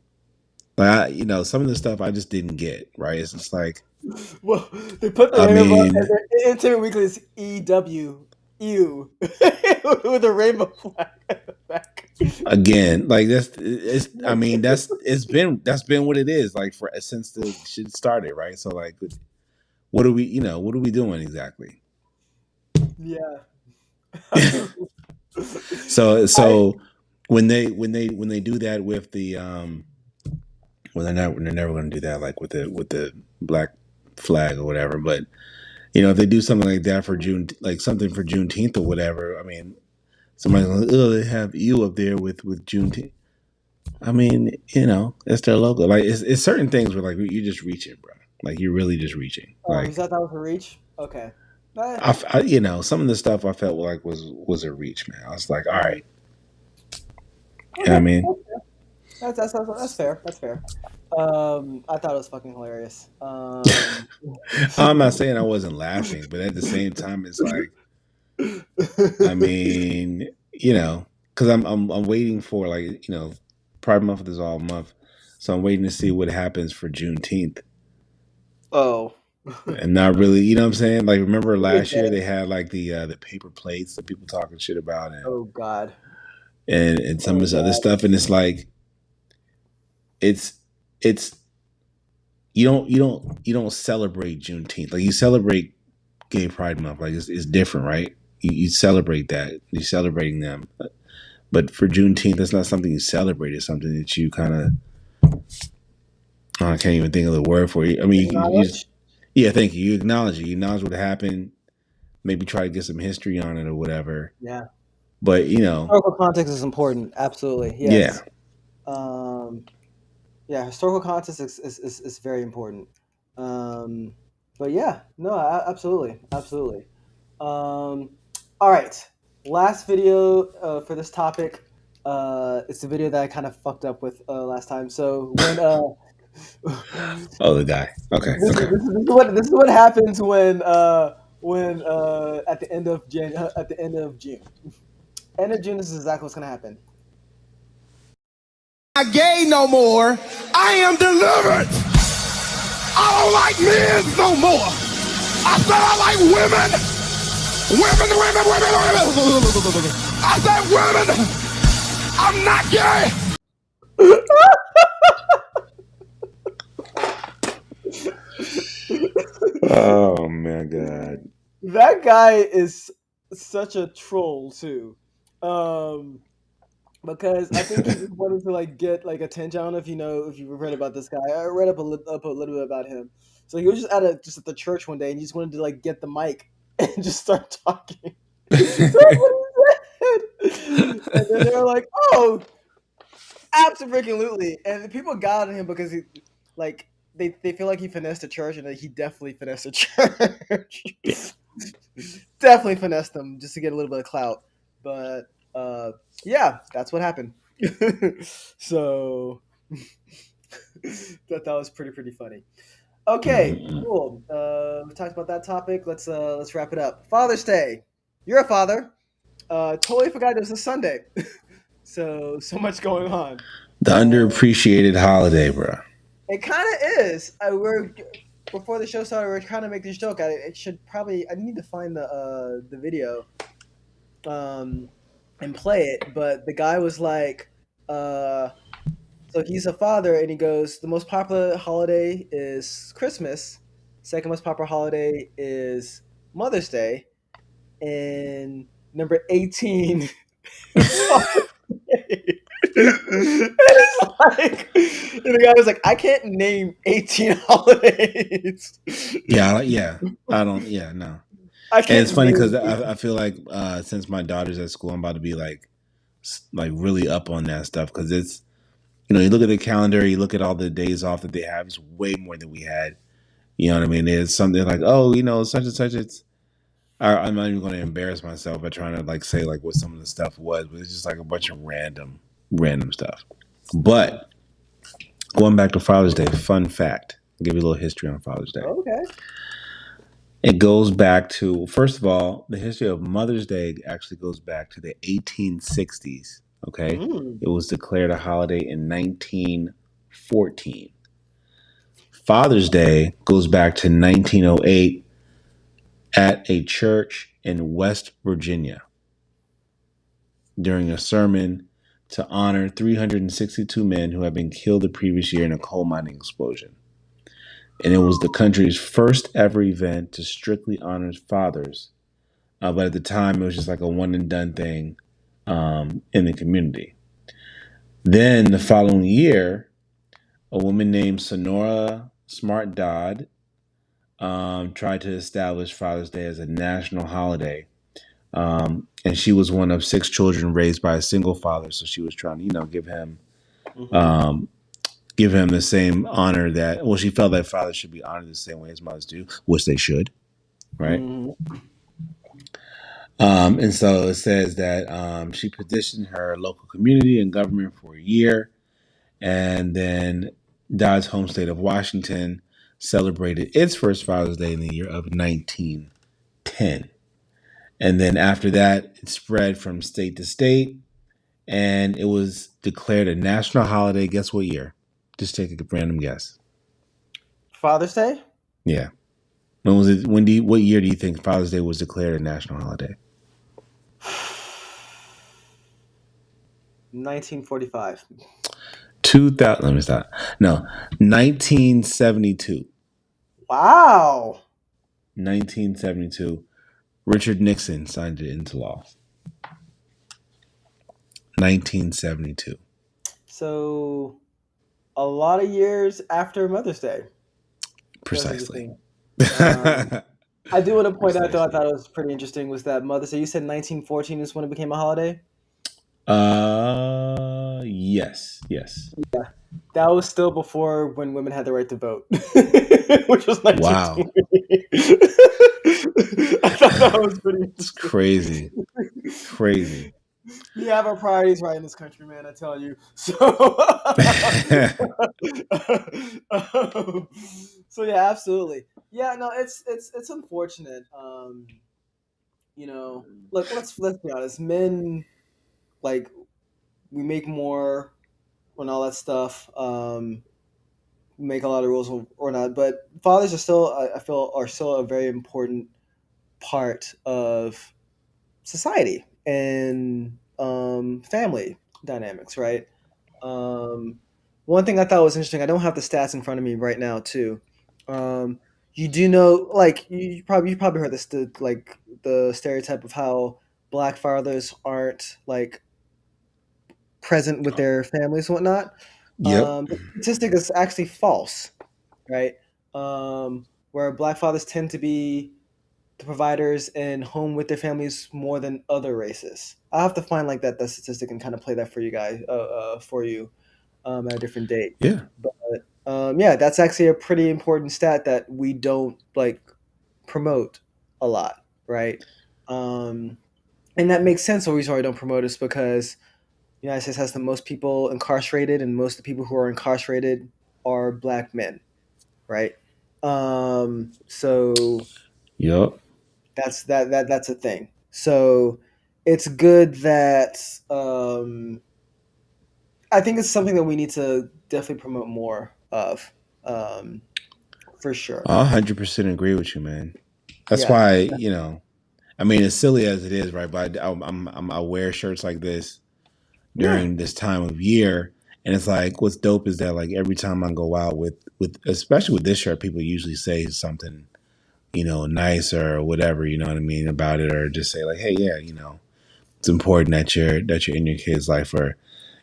Like, some of the stuff I just didn't get, right? It's just like, well, they put the rainbow. The Entertainment Weekly is EW. Ew. With a rainbow flag at the back. Again, like that's been what it is like since the shit started, right? So like, what are we doing exactly? Yeah. So when they do that with the well, they're never going to do that like with the black flag or whatever, but if they do something like that for June, like something for Juneteenth or whatever, I mean, somebody's like, oh, they have you up there with Juneteenth. I mean, it's their logo. Like, it's certain things where like you're just reaching, bro. Like you're really just reaching. Like, is that was a reach? Okay. I some of the stuff I felt like was a reach, man. I was like, all right. Okay. I mean, that's fair. That's fair. I thought it was fucking hilarious. I'm not saying I wasn't laughing, but at the same time, it's like, I mean, because I'm waiting for like Pride Month is all month, so I'm waiting to see what happens for Juneteenth. Oh. And not really, you know what I'm saying? Like, remember last year they had like the paper plates that people talking shit about, and oh god, and some of this other stuff, and it's like, it's you don't celebrate Juneteenth. Like, you celebrate Gay Pride Month. Like, it's different, right? You celebrate that. You're celebrating them. But for Juneteenth, that's not something you celebrate. It's something that you kind of, I can't even think of the word for it. I mean, yeah, thank you. You acknowledge it. You acknowledge what happened. Maybe try to get some history on it or whatever. Yeah. But, historical context is important. Absolutely. Yes. Yeah. Yeah, historical context is very important. But yeah, no, absolutely. All right, last video for this topic. It's the video that I kind of fucked up with last time. So when oh, the guy. Okay. This is what happens when at the end of June. End of June, this is exactly what's gonna happen. Not gay no more. I am delivered. I don't like men no more. I said I like women. Women. I said women. I'm not gay. Oh my god. That guy is such a troll too. Because I think he just wanted to like get like attention. I don't know if you've read about this guy. I read up a little bit about him. So he was just at the church one day and he just wanted to like get the mic and just start talking. That's what he said. And then they were like, "Oh, absolutely!" And people got on him because he like they feel like he finessed the church, and he definitely finessed the church. Definitely finessed them just to get a little bit of clout. But yeah, that's what happened. So that was pretty funny. Okay, cool. We talked about that topic. Let's wrap it up. Father's Day. You're a father. Totally forgot it was a Sunday. So much going on. The underappreciated holiday, bro. It kind of is. Before the show started, we were trying to make this joke. I need to find the video, and play it. But the guy was like, so he's a father, and he goes, the most popular holiday is Christmas. Second most popular holiday is Mother's Day, and number 18 is Father's Day. And it's like, and the guy was like, I can't name 18 holidays. No. And it's funny because I feel like since my daughter's at school, I'm about to be like really up on that stuff, because it's, you look at the calendar, you look at all the days off that they have, it's way more than we had. You know what I mean? It's something like, such and such. I'm not even going to embarrass myself by trying to say what some of the stuff was, but it's just like a bunch of random stuff. But going back to Father's Day, fun fact. I'll give you a little history on Father's Day. Okay. It goes back to, first of all, the history of Mother's Day actually goes back to the 1860s. Okay. It was declared a holiday in 1914. Father's Day goes back to 1908 at a church in West Virginia during a sermon to honor 362 men who had been killed the previous year in a coal mining explosion. And it was the country's first ever event to strictly honor fathers. But at the time, it was just like a one and done thing in the community. Then the following year, a woman named Sonora Smart Dodd tried to establish Father's Day as a national holiday. And she was one of 6 children raised by a single father. So she was trying to, give him the same honor that, she felt that fathers should be honored the same way as mothers do, which they should, right? And so it says that she petitioned her local community and government for a year. And then Dodd's home state of Washington celebrated its first Father's Day in the year of 1910. And then after that, it spread from state to state, and it was declared a national holiday. Guess what year? Just take a random guess. Father's Day? Yeah. When was it? What year do you think Father's Day was declared a national holiday? 1945. 2000. Let me stop. No, 1972. Wow. 1972. Richard Nixon signed it into law. 1972. So, a lot of years after Mother's Day. Precisely. I do want to point out, though, I thought it was pretty interesting, was that Mother's Day, you said 1914 is when it became a holiday? Yes. Yeah. That was still before when women had the right to vote, which was 1920. Wow. I thought that was pretty interesting. It's crazy. We have our priorities right in this country, man, I tell you. So, so yeah, absolutely. Yeah, no, it's unfortunate. Look, let's be honest. Men, we make more and all that stuff. Make a lot of rules or not, but fathers are still, I feel, are still a very important part of society and family dynamics, right? One thing I thought was interesting, I don't have the stats in front of me right now, too. You do know, you probably heard this, the stereotype of how Black fathers aren't present with their families and whatnot. Yep. The statistic is actually false, right? Where Black fathers tend to be the providers and home with their families more than other races. I'll have to find that statistic and kind of play that for you guys, for you at a different date. Yeah. But yeah, that's actually a pretty important stat that we don't promote a lot, right? and that makes sense. The reason why we don't promote is because the United States has the most people incarcerated, and most of the people who are incarcerated are black men, right? So Yup. that's that's a thing. So it's good that I think it's something that we need to definitely promote more of, for sure. I 100% agree with you, man. That's Yeah. why, I mean, as silly as it is, right? But I wear shirts like this during this time of year, and it's like what's dope is that like every time I go out with especially with this shirt, people usually say something, nice or whatever, you know what I mean, about it, or just say like, hey, yeah, it's important that you're in your kid's life, or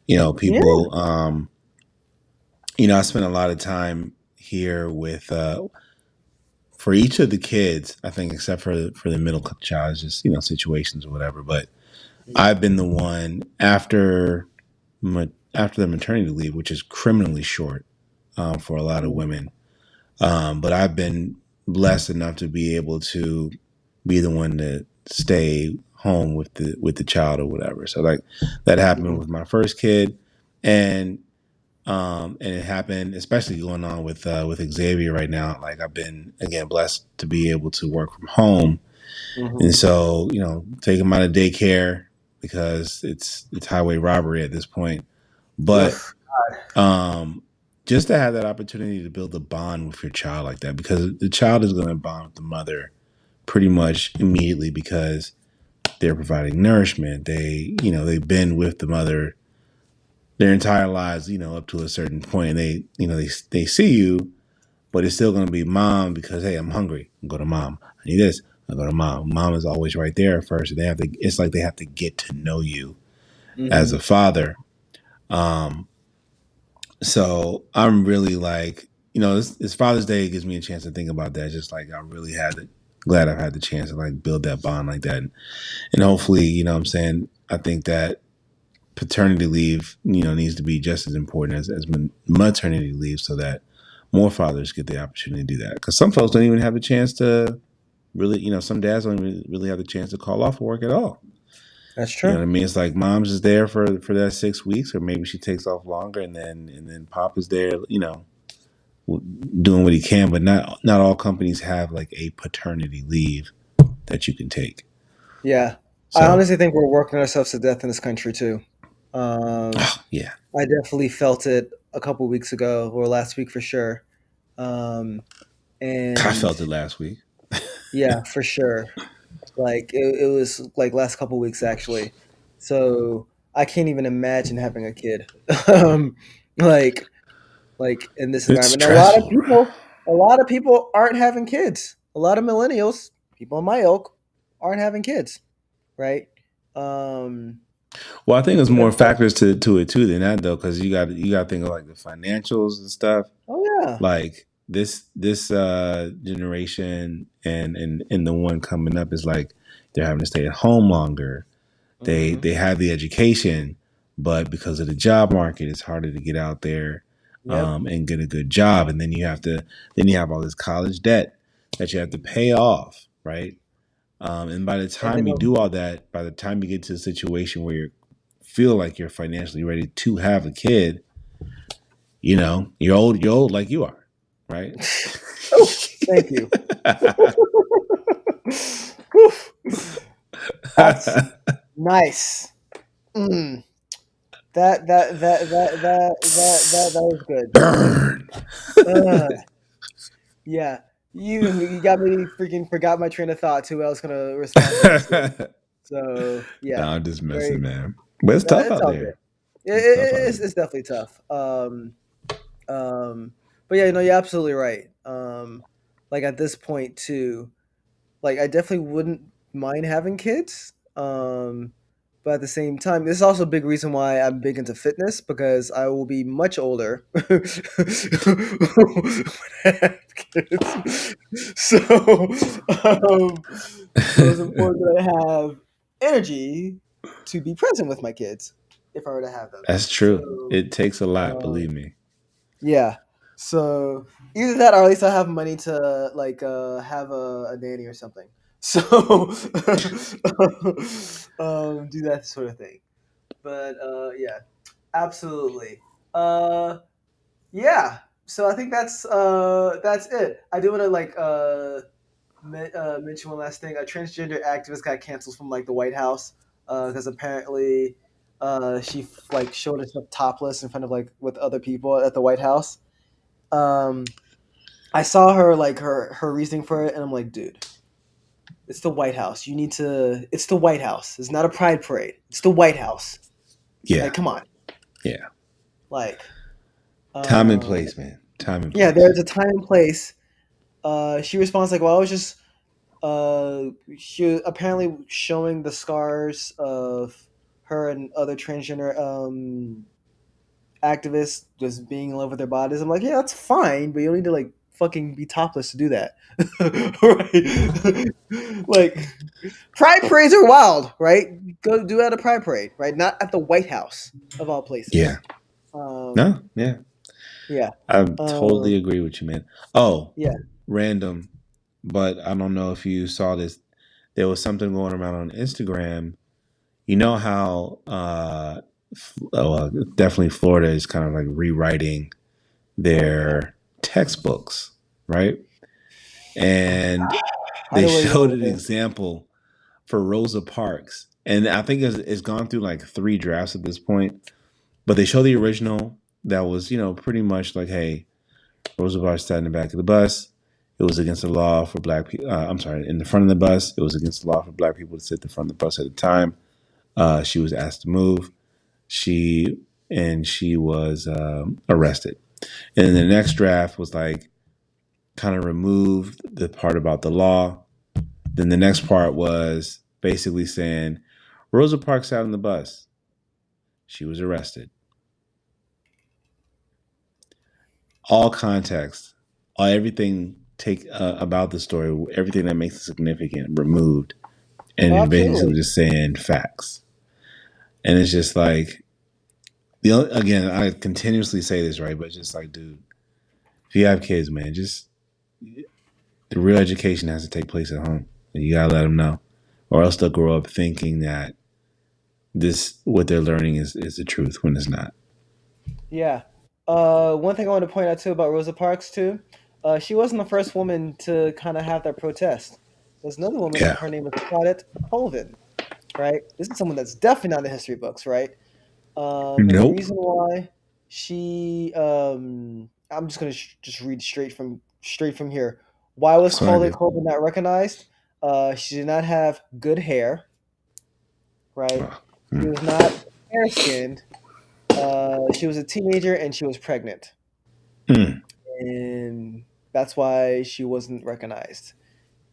people. I spend a lot of time here with for each of the kids, I think, except for the middle child, just situations or whatever. But I've been the one after the maternity leave, which is criminally short for a lot of women. But I've been blessed enough to be able to be the one to stay home with the child or whatever. So like that happened with my first kid, and it happened, especially going on with Xavier right now. Like I've been again blessed to be able to work from home, and so take him out of daycare because it's highway robbery at this point. But just to have that opportunity to build a bond with your child like that, because the child is going to bond with the mother pretty much immediately because they're providing nourishment. They've been with the mother their entire lives, up to a certain point, and they see you, but it's still going to be mom because, hey, I'm hungry. I go to mom. I need this. I go to mom. Mom is always right there at first. And it's like they have to get to know you as a father. So I'm really like, this Father's Day gives me a chance to think about that. Just like I really glad I've had the chance to like build that bond like that. And hopefully, what I'm saying, I think that paternity leave, needs to be just as important as maternity leave, so that more fathers get the opportunity to do that. Because some folks don't even have the chance to really, some dads don't even really have the chance to call off work at all. That's true. You know what I mean? It's like mom's is there for that 6 weeks, or maybe she takes off longer, and then pop is there, doing what he can. But not all companies have like a paternity leave that you can take. Yeah, so, I honestly think we're working ourselves to death in this country too. Yeah, I definitely felt it a couple weeks ago, or last week for sure. And I felt it last week. Yeah, for sure. Like it was like last couple weeks actually. So I can't even imagine having a kid. like in this environment. A lot of people aren't having kids. A lot of millennials, people in my ilk, aren't having kids. Right? Well, I think there's more factors to it too than that though, because you got to think of like the financials and stuff. Oh yeah. Like this generation and the one coming up is like they're having to stay at home longer. They have the education, but because of the job market, it's harder to get out there and get a good job. And then you have all this college debt that you have to pay off, right? And by the time you do all that, by the time you get to a situation where you feel like you're financially ready to have a kid, you're old like you are, right? Oh, thank you. That's nice. That was good. Burn. Yeah. You got me freaking forgot my train of thought too. I was gonna respond to this. So yeah. No, I'm just messing, man. But it's tough out there. It's definitely tough. But yeah, you're absolutely right. Like at this point too, like I definitely wouldn't mind having kids. But at the same time, this is also a big reason why I'm big into fitness, because I will be much older when I have kids. So it's important that I have energy to be present with my kids if I were to have them. That's true. So, it takes a lot, believe me. Yeah. So either that, or at least I have money to like have a nanny or something. So do that sort of thing. But yeah, absolutely. Yeah. So I think that's it. I do want to mention one last thing. A transgender activist got canceled from like the White House because apparently she like showed herself topless in front of like with other people at the White House. I saw her like her reasoning for it, and I'm like, dude, it's the White House. You need to. It's the White House. It's not a pride parade. It's the White House. Yeah. Like, come on. Yeah. Like. Time and place, man. Time and place. Yeah, there's a time and place. She responds like, "Well, I was just." She was apparently showing the scars of her and other transgender activists just being in love with their bodies. I'm like, yeah, that's fine, but you don't need to like fucking be topless to do that, right? Like, pride parades are wild, right? Go do it at a pride parade, right? Not at the White House of all places. Yeah. No. Yeah. Yeah. I totally agree with you, man. Oh. Yeah. Random, but I don't know if you saw this. There was something going around on Instagram. You know how definitely Florida is kind of like rewriting their textbooks, right? And they showed an example for Rosa Parks, and I think it's gone through like 3 drafts at this point. But they show the original that was, pretty much like, hey, Rosa Parks sat in the back of the bus. It was against the law for black people. In the front of the bus, it was against the law for black people to sit in the front of the bus at the time. She was asked to move. She was arrested. And then the next draft was like kind of removed the part about the law. Then the next part was basically saying Rosa Parks sat on the bus. She was arrested. All context, everything about the story, everything that makes it significant, removed, and basically just saying facts. And it's just like, again, I continuously say this, right? But just like, dude, if you have kids, man, just the real education has to take place at home, and you gotta let them know, or else they'll grow up thinking that what they're learning is the truth when it's not. Yeah. One thing I want to point out too about Rosa Parks too, she wasn't the first woman to kind of have that protest. There's another woman. Yeah. Her name was Claudette Colvin, right? This is someone that's definitely not in the history books, right? Nope. The reason why she, I'm just gonna just read straight from here. Why was Claudette Colvin not recognized? She did not have good hair, right? She was not fair skinned. She was a teenager and she was pregnant. And that's why she wasn't recognized.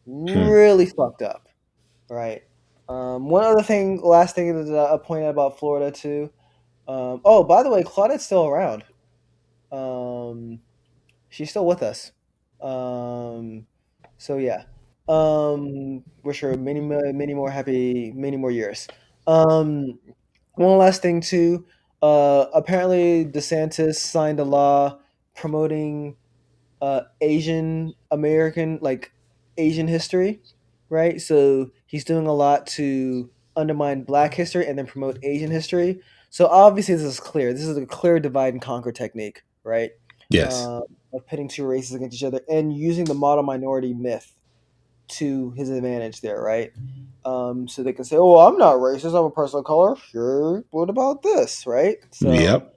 Really fucked up, right? One other thing, last thing that I pointed out about Florida too. By the way, Claudette's still around. She's still with us. So yeah. Wish her many more years. One last thing too. Apparently DeSantis signed a law promoting Asian American, like Asian history, right? So he's doing a lot to undermine Black history and then promote Asian history. So obviously this is clear. This is a clear divide and conquer technique, right? Yes. Of pitting 2 races against each other and using the model minority myth to his advantage there, right? So they can say, "Oh, I'm not racist. I'm a person of color." Sure. What about this, right? So, yep.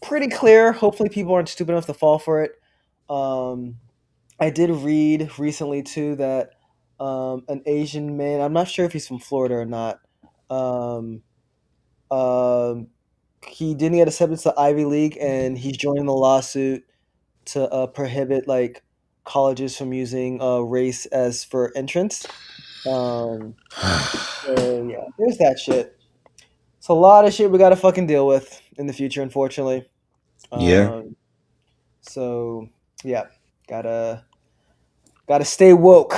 Pretty clear. Hopefully, people aren't stupid enough to fall for it. I did read recently too that an Asian man. I'm not sure if he's from Florida or not. He didn't get accepted to the Ivy League, and he's joining the lawsuit to prohibit like colleges from using race as for entrance. So yeah, there's that shit. It's a lot of shit we gotta fucking deal with in the future, unfortunately. Yeah. So yeah, gotta stay woke.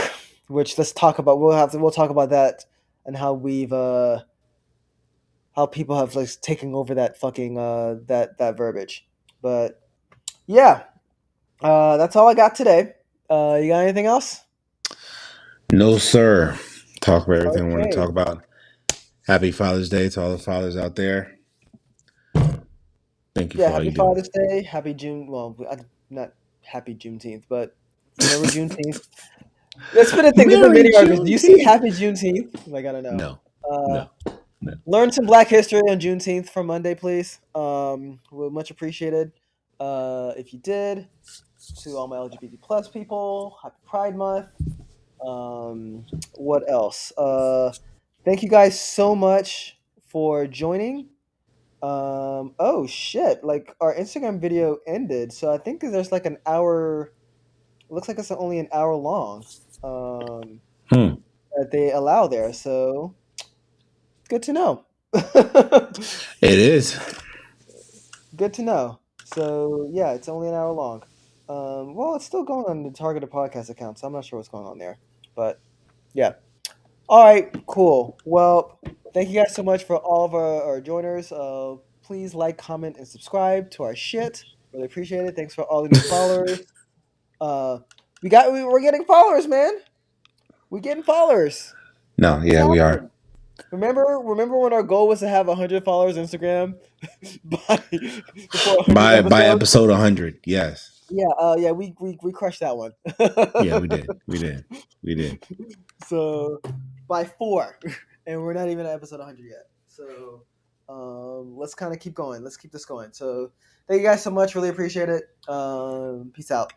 Which let's talk about. We'll talk about that and how we've how people have like taken over that fucking that verbiage. But yeah, that's all I got today. You got anything else? No, sir. Talk about everything I want to Okay. talk about. Happy Father's Day to all the fathers out there. Thank you for all Happy you do. Father's Day. Happy June. Well, not happy Juneteenth, but remember Juneteenth. That's been a thing. There's been Merry many articles. Do you see Juneteenth. Happy Juneteenth? Like, I don't know. No. Learn some Black history on Juneteenth from Monday, please. Would much appreciated. If you did. To all my LGBT plus people, happy Pride Month. What else? Thank you guys so much for joining. Oh shit! Like our Instagram video ended, so I think there's like an hour. It looks like it's only an hour long. That they allow there, so good to know. It is. Good to know. So yeah, it's only an hour long. Well, it's still going on the targeted podcast account, so I'm not sure what's going on there. But yeah. All right, cool. Well, thank you guys so much for all of our joiners. Please like, comment, and subscribe to our shit. Really appreciate it. Thanks for all the new followers. We're getting followers, man. We're getting followers. No, yeah, we are. Remember when our goal was to have 100 followers on Instagram by episode 100? Yes. Yeah, we crushed that one. Yeah, we did. So by 4, and we're not even at episode 100 yet. So let's kind of keep going. Let's keep this going. So thank you guys so much. Really appreciate it. Peace out.